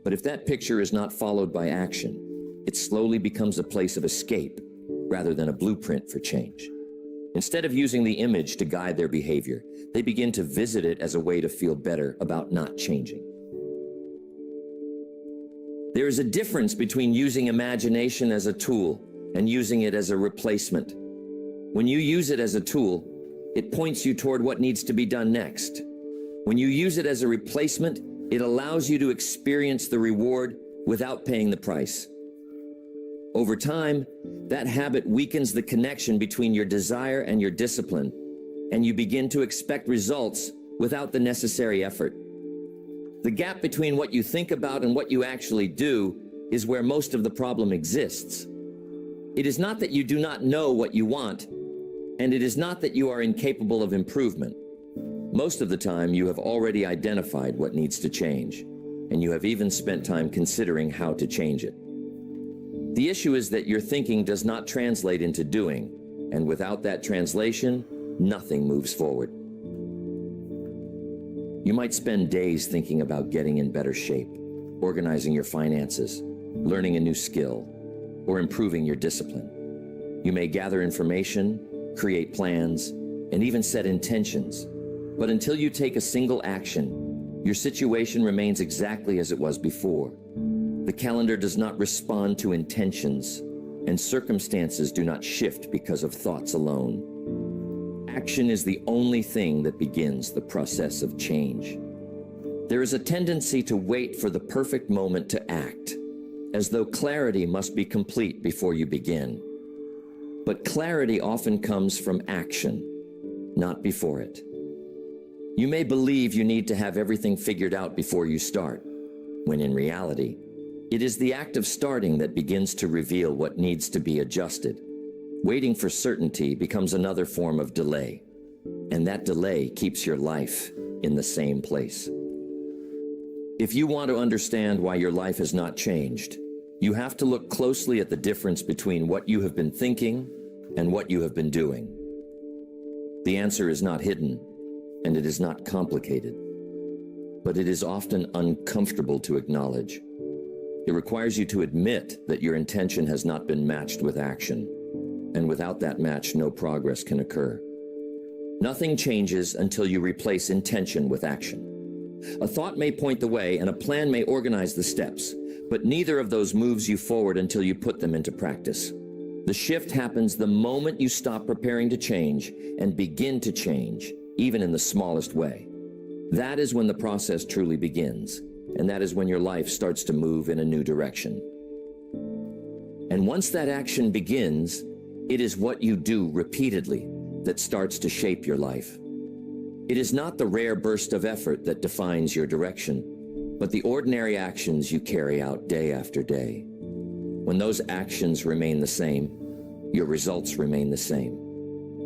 But if that picture is not followed by action, it slowly becomes a place of escape rather than a blueprint for change. Instead of using the image to guide their behavior, they begin to visit it as a way to feel better about not changing. There is a difference between using imagination as a tool and using it as a replacement. When you use it as a tool, it points you toward what needs to be done next. When you use it as a replacement, it allows you to experience the reward without paying the price. Over time, that habit weakens the connection between your desire and your discipline, and you begin to expect results without the necessary effort. The gap between what you think about and what you actually do is where most of the problem exists. It is not that you do not know what you want, and it is not that you are incapable of improvement. Most of the time, you have already identified what needs to change, and you have even spent time considering how to change it. The issue is that your thinking does not translate into doing, and without that translation, nothing moves forward. You might spend days thinking about getting in better shape, organizing your finances, learning a new skill, or improving your discipline. You may gather information, create plans, and even set intentions. But until you take a single action, your situation remains exactly as it was before. The calendar does not respond to intentions, and circumstances do not shift because of thoughts alone. Action is the only thing that begins the process of change. There is a tendency to wait for the perfect moment to act, as though clarity must be complete before you begin. But clarity often comes from action, not before it. You may believe you need to have everything figured out before you start, when in reality, it is the act of starting that begins to reveal what needs to be adjusted. Waiting for certainty becomes another form of delay, and that delay keeps your life in the same place. If you want to understand why your life has not changed, you have to look closely at the difference between what you have been thinking and what you have been doing. The answer is not hidden, and it is not complicated, but it is often uncomfortable to acknowledge. It requires you to admit that your intention has not been matched with action. And without that match, no progress can occur. Nothing changes until you replace intention with action. A thought may point the way and a plan may organize the steps, but neither of those moves you forward until you put them into practice. The shift happens the moment you stop preparing to change and begin to change, even in the smallest way. That is when the process truly begins, and that is when your life starts to move in a new direction. And once that action begins, it is what you do repeatedly that starts to shape your life. It is not the rare burst of effort that defines your direction, but the ordinary actions you carry out day after day. When those actions remain the same, your results remain the same.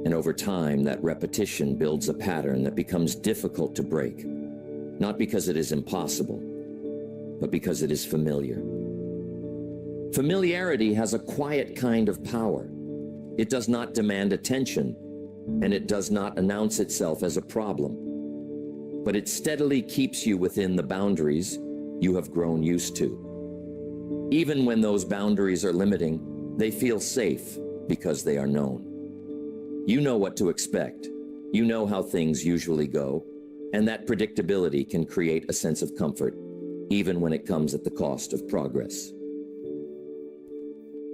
And over time, that repetition builds a pattern that becomes difficult to break, not because it is impossible, but because it is familiar. Familiarity has a quiet kind of power. It does not demand attention, and it does not announce itself as a problem, but it steadily keeps you within the boundaries you have grown used to. Even when those boundaries are limiting, they feel safe because they are known. You know what to expect. You know how things usually go, and that predictability can create a sense of comfort, even when it comes at the cost of progress.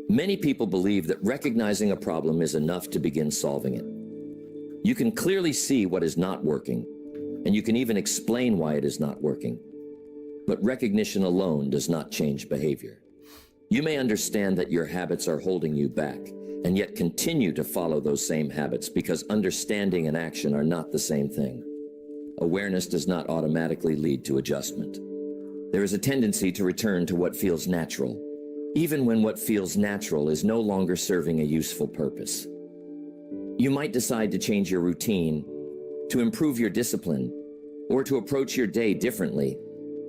Many people believe that recognizing a problem is enough to begin solving it. You can clearly see what is not working, and you can even explain why it is not working. But recognition alone does not change behavior. You may understand that your habits are holding you back, and yet continue to follow those same habits because understanding and action are not the same thing. Awareness does not automatically lead to adjustment. There is a tendency to return to what feels natural, even when what feels natural is no longer serving a useful purpose. You might decide to change your routine, to improve your discipline, or to approach your day differently,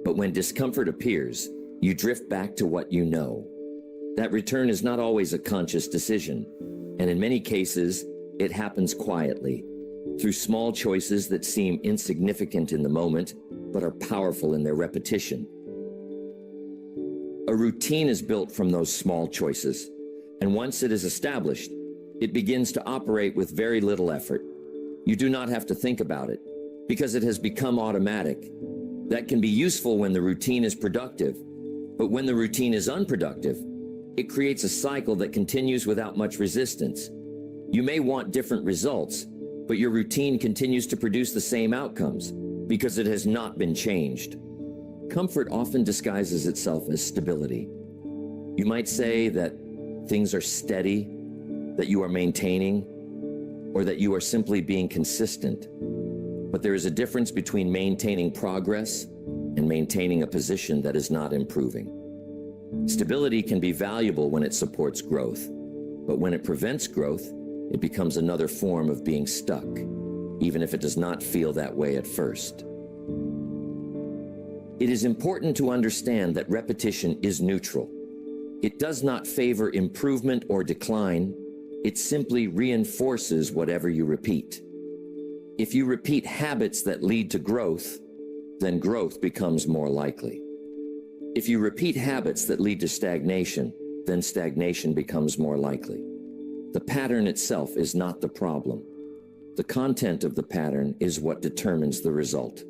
but when discomfort appears, you drift back to what you know. That return is not always a conscious decision, and in many cases, it happens quietly, through small choices that seem insignificant in the moment, but are powerful in their repetition. A routine is built from those small choices, and once it is established, it begins to operate with very little effort. You do not have to think about it, because it has become automatic. That can be useful when the routine is productive, but when the routine is unproductive, it creates a cycle that continues without much resistance. You may want different results, but your routine continues to produce the same outcomes because it has not been changed. Comfort often disguises itself as stability. You might say that things are steady, that you are maintaining, or that you are simply being consistent. But there is a difference between maintaining progress and maintaining a position that is not improving. Stability can be valuable when it supports growth, but when it prevents growth, it becomes another form of being stuck, even if it does not feel that way at first. It is important to understand that repetition is neutral. It does not favor improvement or decline. It simply reinforces whatever you repeat. If you repeat habits that lead to growth, then growth becomes more likely. If you repeat habits that lead to stagnation, then stagnation becomes more likely. The pattern itself is not the problem. The content of the pattern is what determines the result.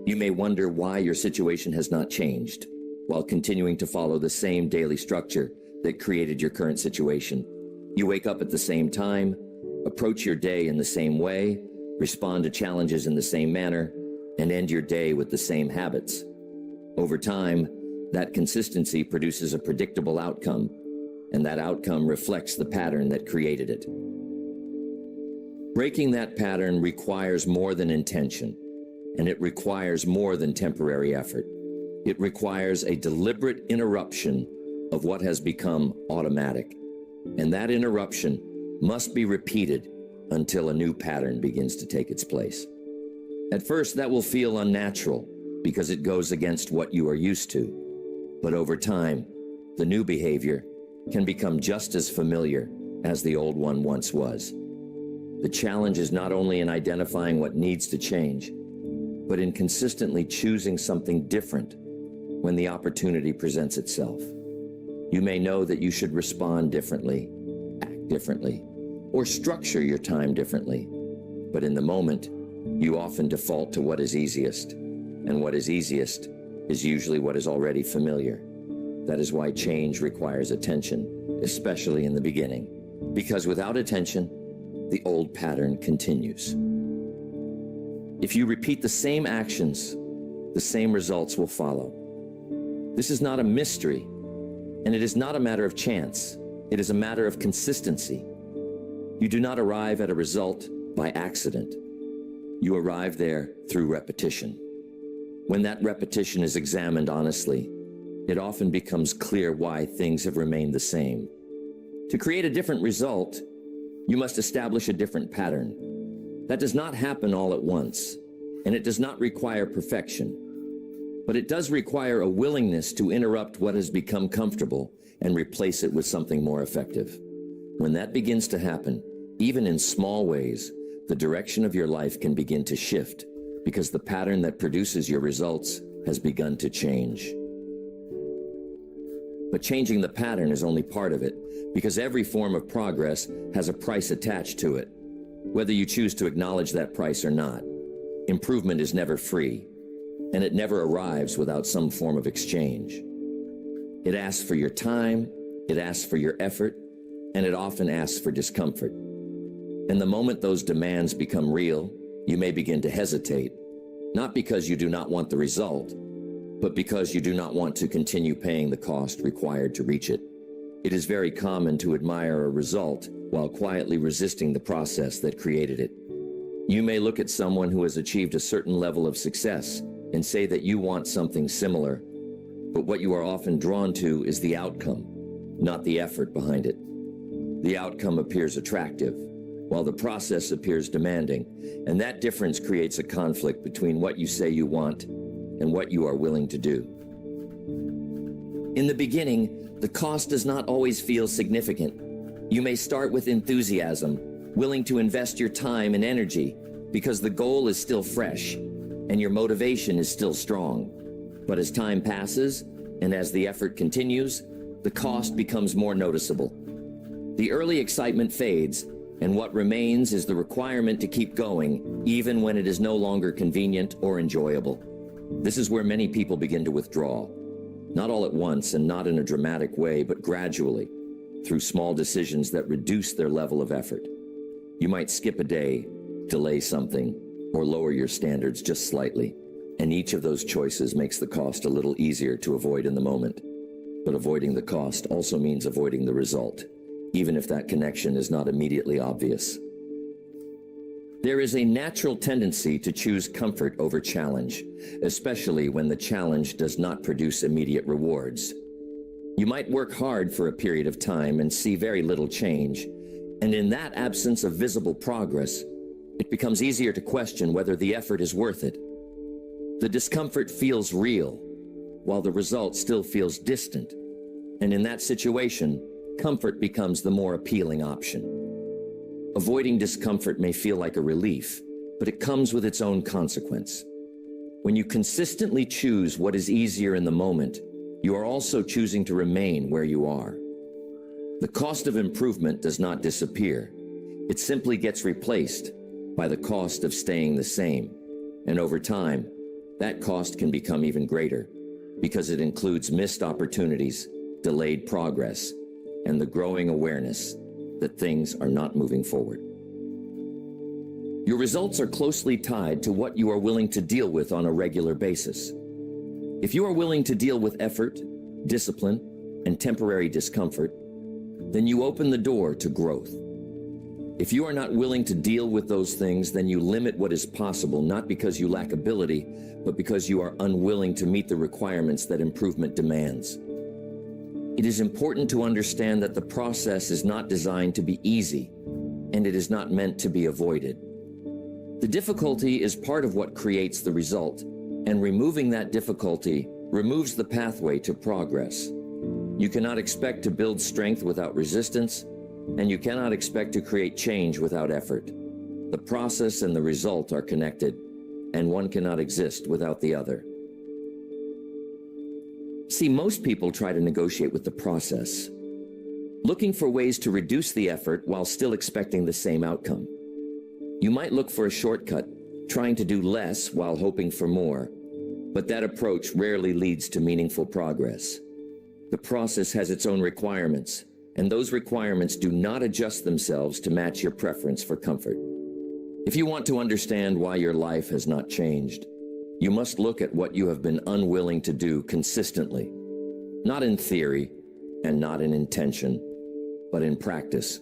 You may wonder why your situation has not changed, while continuing to follow the same daily structure that created your current situation. You wake up at the same time, approach your day in the same way, respond to challenges in the same manner, and end your day with the same habits. Over time, that consistency produces a predictable outcome, and that outcome reflects the pattern that created it. Breaking that pattern requires more than intention, and it requires more than temporary effort. It requires a deliberate interruption of what has become automatic, and that interruption must be repeated until a new pattern begins to take its place. At first, that will feel unnatural because it goes against what you are used to. But over time, the new behavior can become just as familiar as the old one once was. The challenge is not only in identifying what needs to change, but in consistently choosing something different when the opportunity presents itself. You may know that you should respond differently, act differently, or structure your time differently. But in the moment, you often default to what is easiest. And what is easiest is usually what is already familiar. That is why change requires attention, especially in the beginning. Because without attention, the old pattern continues. If you repeat the same actions, the same results will follow. This is not a mystery, and it is not a matter of chance. It is a matter of consistency. You do not arrive at a result by accident. You arrive there through repetition. When that repetition is examined honestly, it often becomes clear why things have remained the same. To create a different result, you must establish a different pattern. That does not happen all at once, and it does not require perfection. But it does require a willingness to interrupt what has become comfortable and replace it with something more effective. When that begins to happen, even in small ways, the direction of your life can begin to shift because the pattern that produces your results has begun to change. But changing the pattern is only part of it, because every form of progress has a price attached to it, whether you choose to acknowledge that price or not. Improvement is never free, and it never arrives without some form of exchange. It asks for your time, it asks for your effort, and it often asks for discomfort. And the moment those demands become real, you may begin to hesitate, not because you do not want the result, but because you do not want to continue paying the cost required to reach it. It is very common to admire a result while quietly resisting the process that created it. You may look at someone who has achieved a certain level of success and say that you want something similar, but what you are often drawn to is the outcome, not the effort behind it. The outcome appears attractive, while the process appears demanding, and that difference creates a conflict between what you say you want and what you are willing to do. In the beginning, the cost does not always feel significant. You may start with enthusiasm, willing to invest your time and energy because the goal is still fresh and your motivation is still strong. But as time passes and as the effort continues, the cost becomes more noticeable. The early excitement fades, and what remains is the requirement to keep going, even when it is no longer convenient or enjoyable. This is where many people begin to withdraw, not all at once and not in a dramatic way, but gradually, through small decisions that reduce their level of effort. You might skip a day, delay something, or lower your standards just slightly, and each of those choices makes the cost a little easier to avoid in the moment. But avoiding the cost also means avoiding the result, even if that connection is not immediately obvious. There is a natural tendency to choose comfort over challenge, especially when the challenge does not produce immediate rewards. You might work hard for a period of time and see very little change, and in that absence of visible progress, it becomes easier to question whether the effort is worth it. The discomfort feels real, while the result still feels distant, and in that situation, comfort becomes the more appealing option. Avoiding discomfort may feel like a relief, but it comes with its own consequence. When you consistently choose what is easier in the moment, you are also choosing to remain where you are. The cost of improvement does not disappear. It simply gets replaced by the cost of staying the same. And over time, that cost can become even greater because it includes missed opportunities, delayed progress, and the growing awareness that things are not moving forward. Your results are closely tied to what you are willing to deal with on a regular basis. If you are willing to deal with effort, discipline, and temporary discomfort, then you open the door to growth. If you are not willing to deal with those things, then you limit what is possible, not because you lack ability, but because you are unwilling to meet the requirements that improvement demands. It is important to understand that the process is not designed to be easy, and it is not meant to be avoided. The difficulty is part of what creates the result, and removing that difficulty removes the pathway to progress. You cannot expect to build strength without resistance, and you cannot expect to create change without effort. The process and the result are connected, and one cannot exist without the other. See, most people try to negotiate with the process, looking for ways to reduce the effort while still expecting the same outcome. You might look for a shortcut, trying to do less while hoping for more, but that approach rarely leads to meaningful progress. The process has its own requirements, and those requirements do not adjust themselves to match your preference for comfort. If you want to understand why your life has not changed, you must look at what you have been unwilling to do consistently, not in theory and not in intention, but in practice.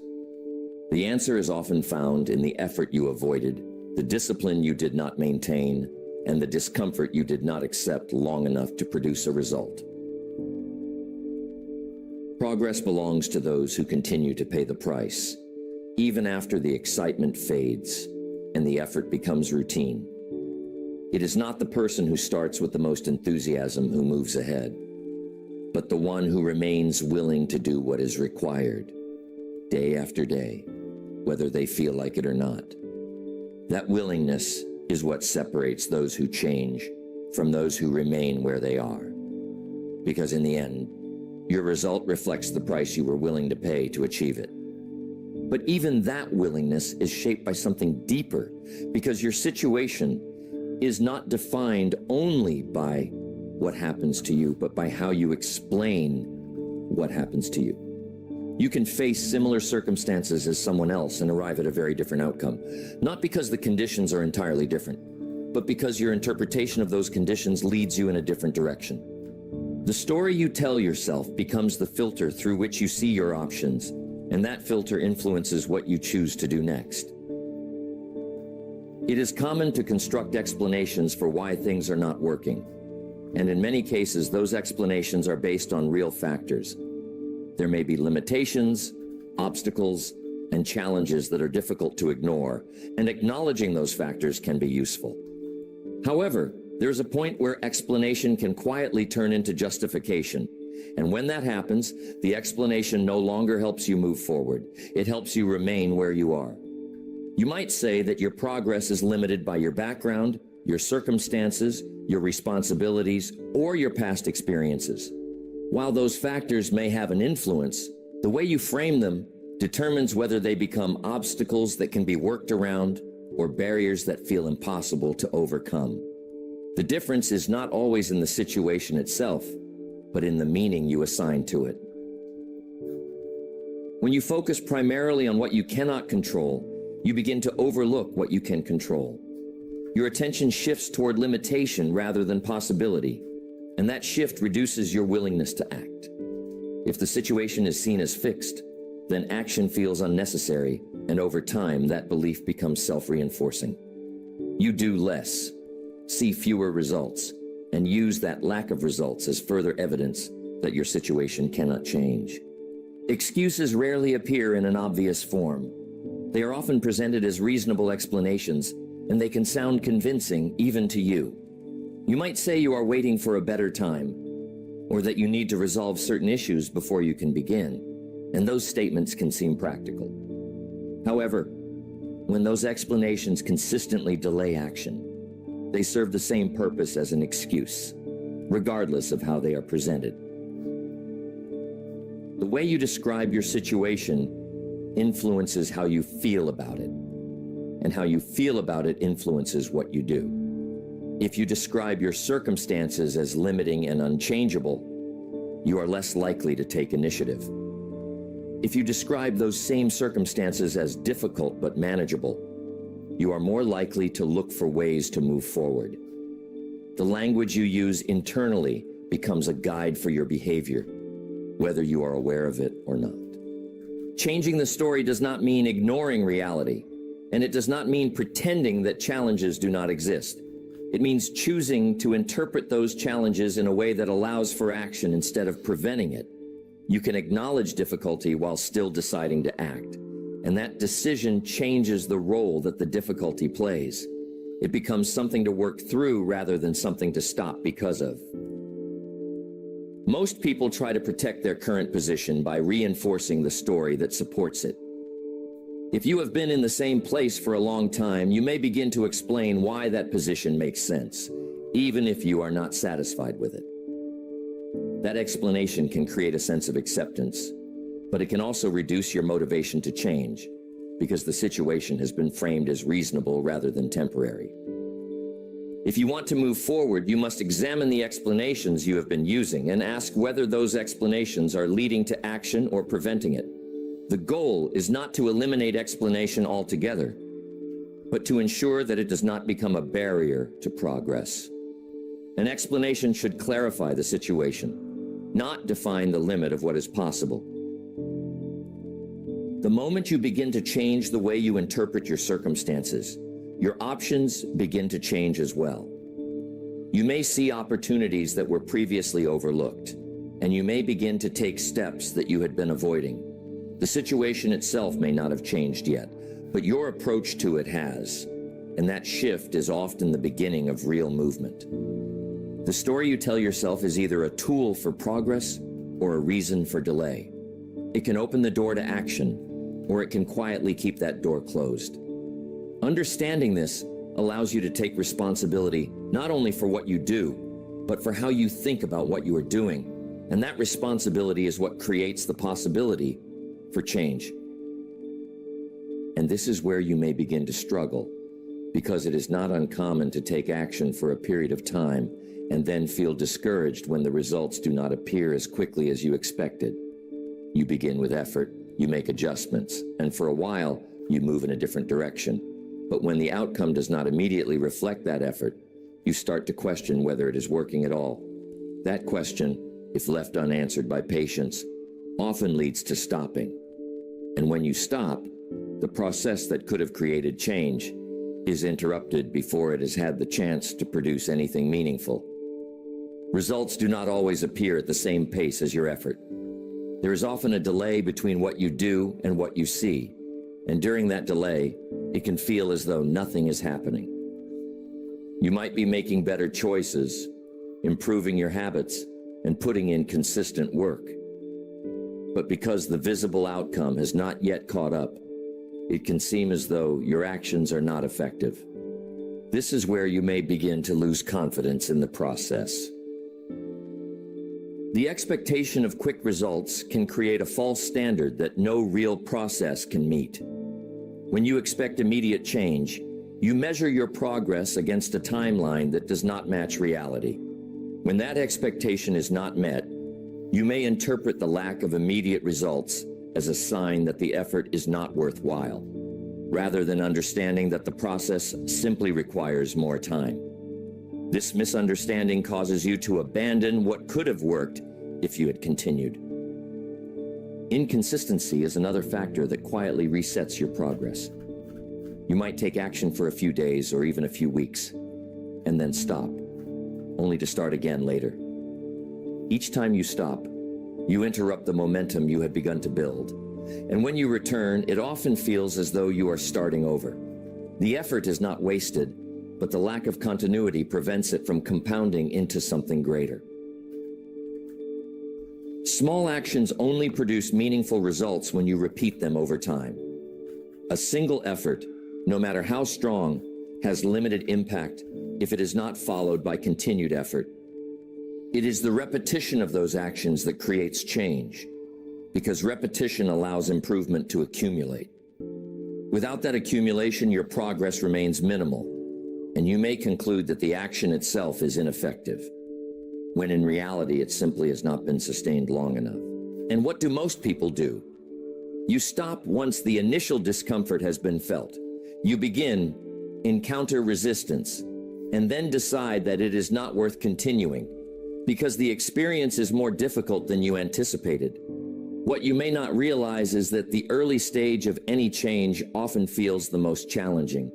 The answer is often found in the effort you avoided, the discipline you did not maintain, and the discomfort you did not accept long enough to produce a result. Progress belongs to those who continue to pay the price, even after the excitement fades and the effort becomes routine. It is not the person who starts with the most enthusiasm who moves ahead, but the one who remains willing to do what is required, day after day, whether they feel like it or not. That willingness is what separates those who change from those who remain where they are. Because in the end, your result reflects the price you were willing to pay to achieve it. But even that willingness is shaped by something deeper, because your situation is not defined only by what happens to you, but by how you explain what happens to you. You can face similar circumstances as someone else and arrive at a very different outcome, not because the conditions are entirely different, but because your interpretation of those conditions leads you in a different direction. The story you tell yourself becomes the filter through which you see your options, and that filter influences what you choose to do next. It is common to construct explanations for why things are not working, and in many cases, those explanations are based on real factors. There may be limitations, obstacles, and challenges that are difficult to ignore, and acknowledging those factors can be useful. However, there's a point where explanation can quietly turn into justification, and when that happens, the explanation no longer helps you move forward. It helps you remain where you are. You might say that your progress is limited by your background, your circumstances, your responsibilities, or your past experiences. While those factors may have an influence, the way you frame them determines whether they become obstacles that can be worked around or barriers that feel impossible to overcome. The difference is not always in the situation itself, but in the meaning you assign to it. When you focus primarily on what you cannot control, you begin to overlook what you can control. Your attention shifts toward limitation rather than possibility, and that shift reduces your willingness to act. If the situation is seen as fixed, then action feels unnecessary, and over time, that belief becomes self-reinforcing. You do less, see fewer results, and use that lack of results as further evidence that your situation cannot change. Excuses rarely appear in an obvious form. They are often presented as reasonable explanations, and they can sound convincing even to you. You might say you are waiting for a better time, or that you need to resolve certain issues before you can begin, and those statements can seem practical. However, when those explanations consistently delay action, they serve the same purpose as an excuse, regardless of how they are presented. The way you describe your situation influences how you feel about it, and how you feel about it influences what you do. If you describe your circumstances as limiting and unchangeable, you are less likely to take initiative. If you describe those same circumstances as difficult but manageable, you are more likely to look for ways to move forward. The language you use internally becomes a guide for your behavior, whether you are aware of it or not. Changing the story does not mean ignoring reality, and it does not mean pretending that challenges do not exist. It means choosing to interpret those challenges in a way that allows for action instead of preventing it. You can acknowledge difficulty while still deciding to act, and that decision changes the role that the difficulty plays. It becomes something to work through rather than something to stop because of. Most people try to protect their current position by reinforcing the story that supports it. If you have been in the same place for a long time, you may begin to explain why that position makes sense, even if you are not satisfied with it. That explanation can create a sense of acceptance, but it can also reduce your motivation to change because the situation has been framed as reasonable rather than temporary. If you want to move forward, you must examine the explanations you have been using and ask whether those explanations are leading to action or preventing it. The goal is not to eliminate explanation altogether, but to ensure that it does not become a barrier to progress. An explanation should clarify the situation, not define the limit of what is possible. The moment you begin to change the way you interpret your circumstances, your options begin to change as well. You may see opportunities that were previously overlooked, and you may begin to take steps that you had been avoiding. The situation itself may not have changed yet, but your approach to it has, and that shift is often the beginning of real movement. The story you tell yourself is either a tool for progress or a reason for delay. It can open the door to action, or it can quietly keep that door closed. Understanding this allows you to take responsibility not only for what you do, but for how you think about what you are doing. And that responsibility is what creates the possibility for change. And this is where you may begin to struggle, because it is not uncommon to take action for a period of time and then feel discouraged when the results do not appear as quickly as you expected. You begin with effort, you make adjustments, and for a while, you move in a different direction. But when the outcome does not immediately reflect that effort, you start to question whether it is working at all. That question, if left unanswered by patience, often leads to stopping. And when you stop, the process that could have created change is interrupted before it has had the chance to produce anything meaningful. Results do not always appear at the same pace as your effort. There is often a delay between what you do and what you see, and during that delay, it can feel as though nothing is happening. You might be making better choices, improving your habits, and putting in consistent work. But because the visible outcome has not yet caught up, it can seem as though your actions are not effective. This is where you may begin to lose confidence in the process. The expectation of quick results can create a false standard that no real process can meet. When you expect immediate change, you measure your progress against a timeline that does not match reality. When that expectation is not met, you may interpret the lack of immediate results as a sign that the effort is not worthwhile, rather than understanding that the process simply requires more time. This misunderstanding causes you to abandon what could have worked if you had continued. Inconsistency is another factor that quietly resets your progress. You might take action for a few days or even a few weeks, and then stop, only to start again later. Each time you stop, you interrupt the momentum you had begun to build. And when you return, it often feels as though you are starting over. The effort is not wasted, but the lack of continuity prevents it from compounding into something greater. Small actions only produce meaningful results when you repeat them over time. A single effort, no matter how strong, has limited impact if it is not followed by continued effort. It is the repetition of those actions that creates change, because repetition allows improvement to accumulate. Without that accumulation, your progress remains minimal, and you may conclude that the action itself is ineffective, when in reality it simply has not been sustained long enough. And what do most people do? You stop once the initial discomfort has been felt. You begin, encounter resistance, and then decide that it is not worth continuing, because the experience is more difficult than you anticipated. What you may not realize is that the early stage of any change often feels the most challenging,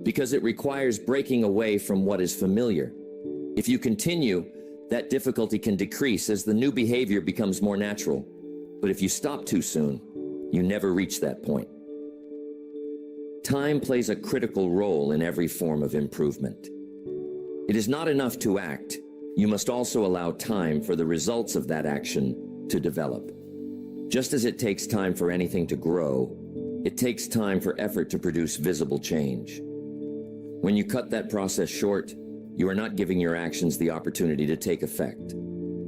because it requires breaking away from what is familiar. If you continue, that difficulty can decrease as the new behavior becomes more natural. But if you stop too soon, you never reach that point. Time plays a critical role in every form of improvement. It is not enough to act. You must also allow time for the results of that action to develop. Just as it takes time for anything to grow, it takes time for effort to produce visible change. When you cut that process short, you are not giving your actions the opportunity to take effect.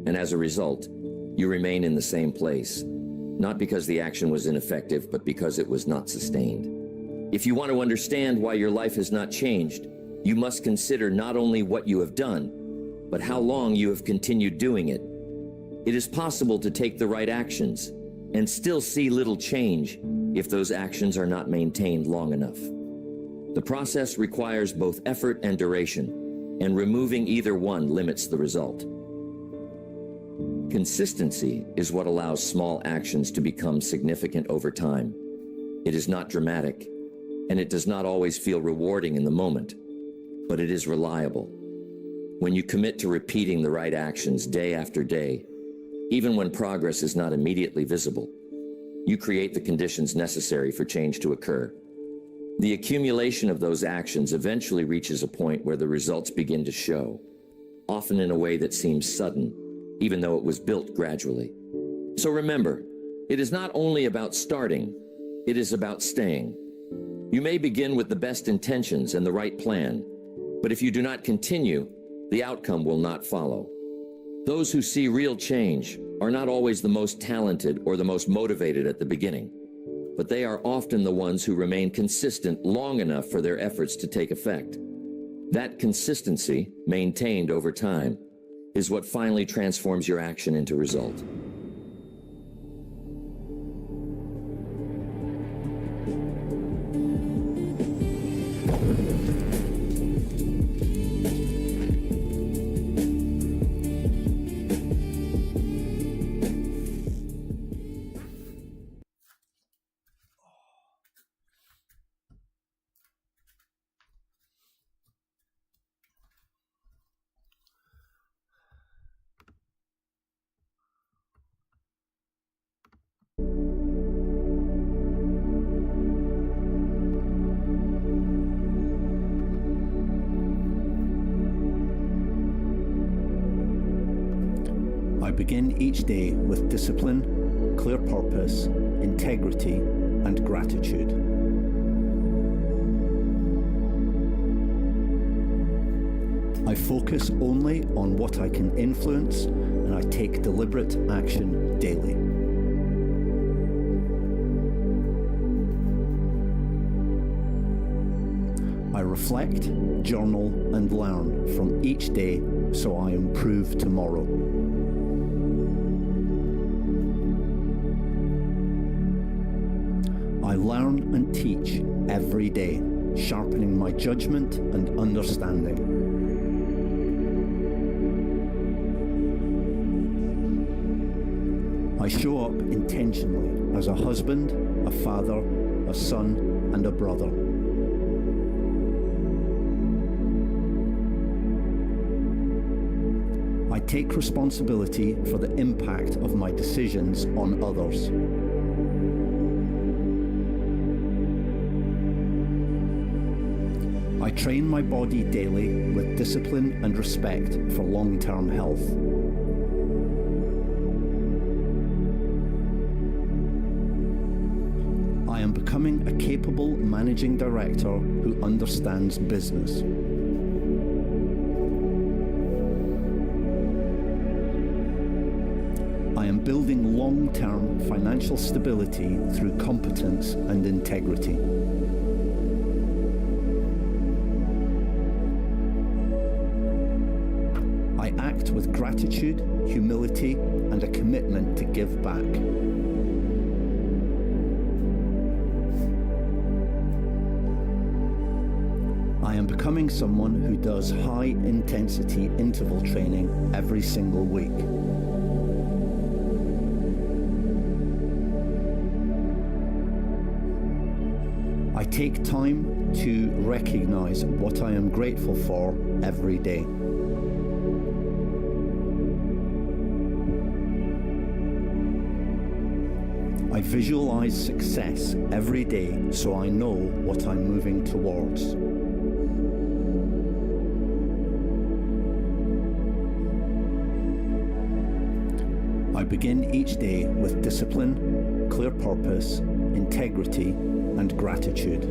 and as a result, you remain in the same place, not because the action was ineffective, but because it was not sustained. If you want to understand why your life has not changed, you must consider not only what you have done, but how long you have continued doing it. It is possible to take the right actions and still see little change if those actions are not maintained long enough. The process requires both effort and duration, and removing either one limits the result. Consistency is what allows small actions to become significant over time. It is not dramatic, and it does not always feel rewarding in the moment, but it is reliable. When you commit to repeating the right actions day after day, even when progress is not immediately visible, you create the conditions necessary for change to occur. The accumulation of those actions eventually reaches a point where the results begin to show, often in a way that seems sudden, even though it was built gradually. So remember, it is not only about starting, it is about staying. You may begin with the best intentions and the right plan, but if you do not continue, the outcome will not follow. Those who see real change are not always the most talented or the most motivated at the beginning, but they are often the ones who remain consistent long enough for their efforts to take effect. That consistency, maintained over time, is what finally transforms your action into result. I begin each day with discipline, clear purpose, integrity, and gratitude. I focus only on what I can influence, and I take deliberate action daily. I reflect, journal, and learn from each day so I improve tomorrow. I learn and teach every day, sharpening my judgment and understanding. I show up intentionally as a husband, a father, a son, and a brother. I take responsibility for the impact of my decisions on others. I train my body daily with discipline and respect for long-term health. I am becoming a capable managing director who understands business. I am building long-term financial stability through competence and integrity. I act with gratitude, humility, and a commitment to give back. I am becoming someone who does high-intensity interval training every single week. I take time to recognize what I am grateful for every day. I visualize success every day so I know what I'm moving towards. I begin each day with discipline, clear purpose, integrity, and gratitude.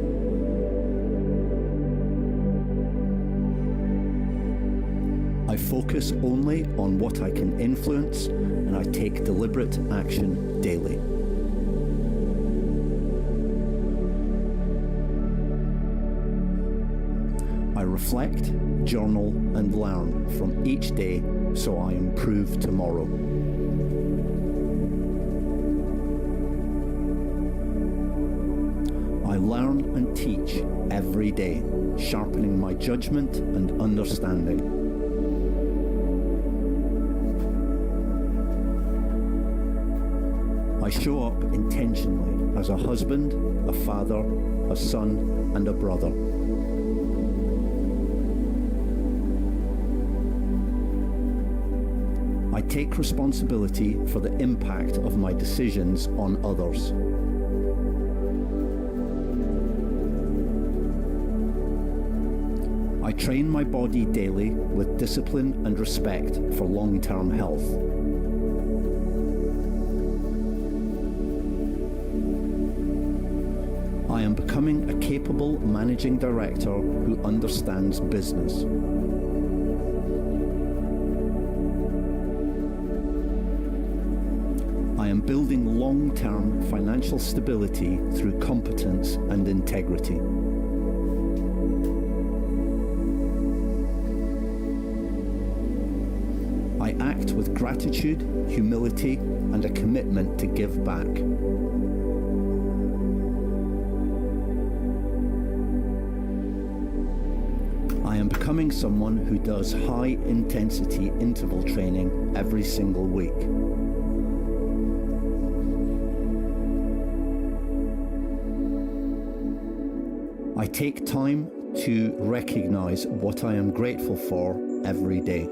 I focus only on what I can influence, and I take deliberate action daily. I reflect, journal, and learn from each day so I improve tomorrow. I learn and teach every day, sharpening my judgment and understanding. I show up intentionally as a husband, a father, a son, and a brother. I take responsibility for the impact of my decisions on others. I train my body daily with discipline and respect for long-term health. I am becoming a capable managing director who understands business. I am building long-term financial stability through competence and integrity. I act with gratitude, humility, and a commitment to give back. I am becoming someone who does high-intensity interval training every single week. I take time to recognize what I am grateful for every day.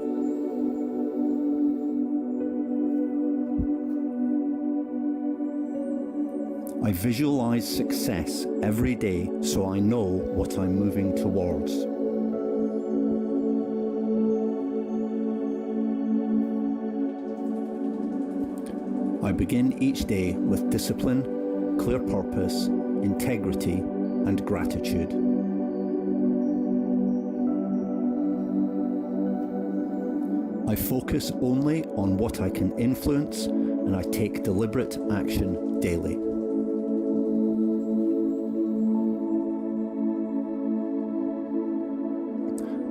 I visualize success every day so I know what I'm moving towards. I begin each day with discipline, clear purpose, integrity, and gratitude. I focus only on what I can influence, and I take deliberate action daily.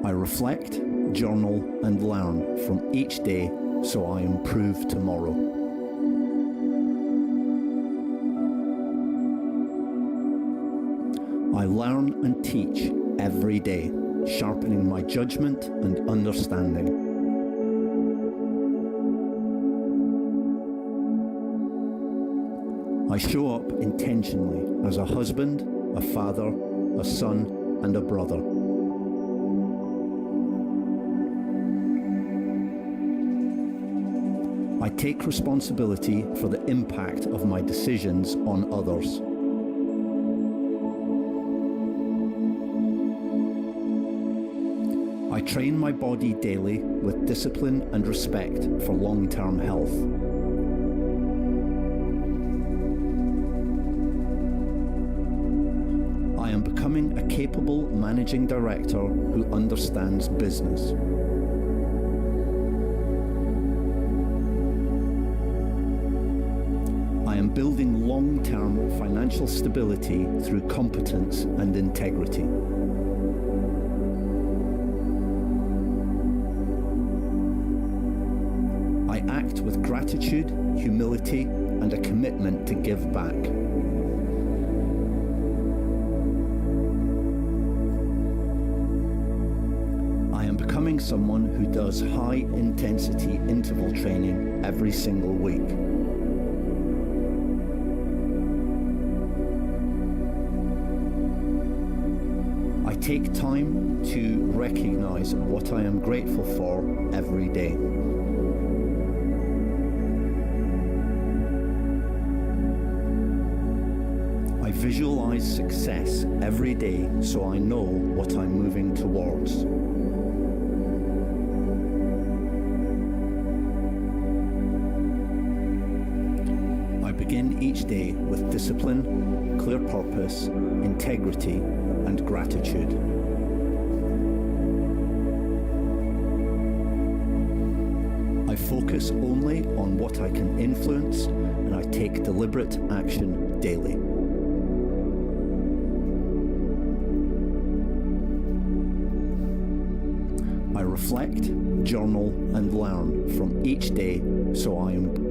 I reflect, journal, and learn from each day so I improve tomorrow. I learn and teach every day, sharpening my judgment and understanding. I show up intentionally as a husband, a father, a son, and a brother. I take responsibility for the impact of my decisions on others. I train my body daily with discipline and respect for long-term health. I am becoming a capable managing director who understands business. I am building long-term financial stability through competence and integrity. I act with gratitude, humility, and a commitment to give back. I am becoming someone who does high-intensity interval training every single week. I take time to recognize what I am grateful for every day. I visualize success every day so I know what I'm moving towards. I begin each day with discipline, clear purpose, integrity, and gratitude. focus only on what I can influence, and I take deliberate action daily. I reflect, journal, and learn from each day so I am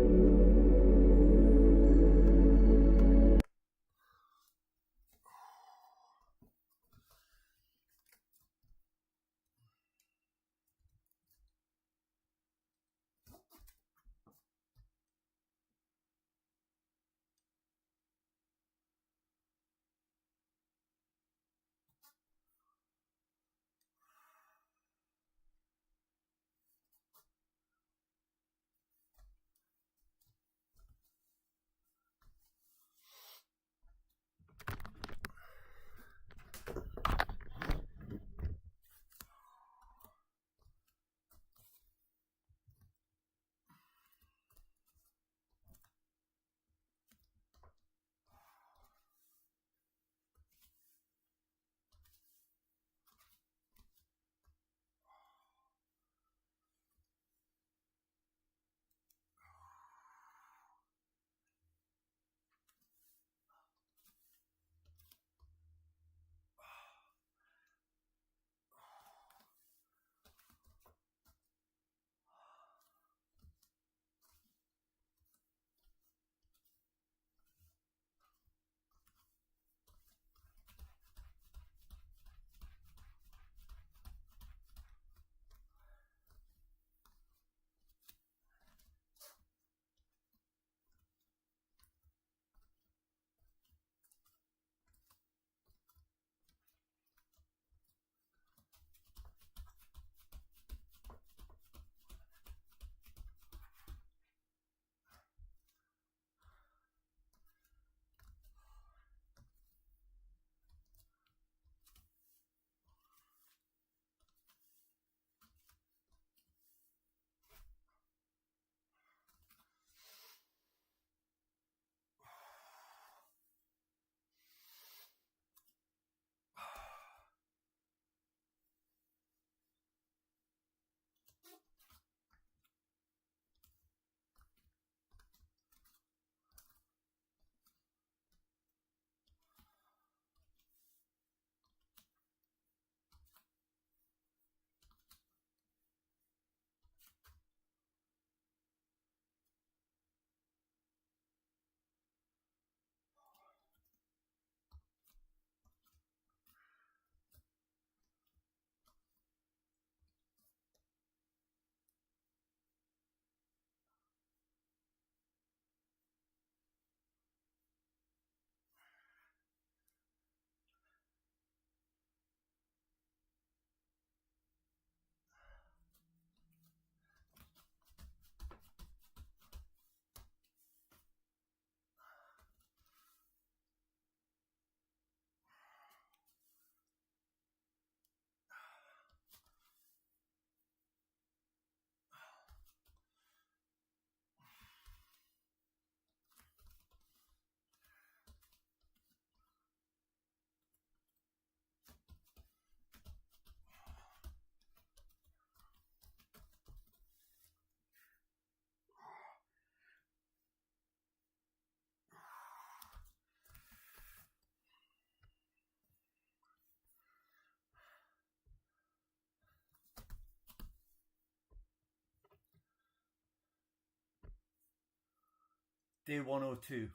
Day 102.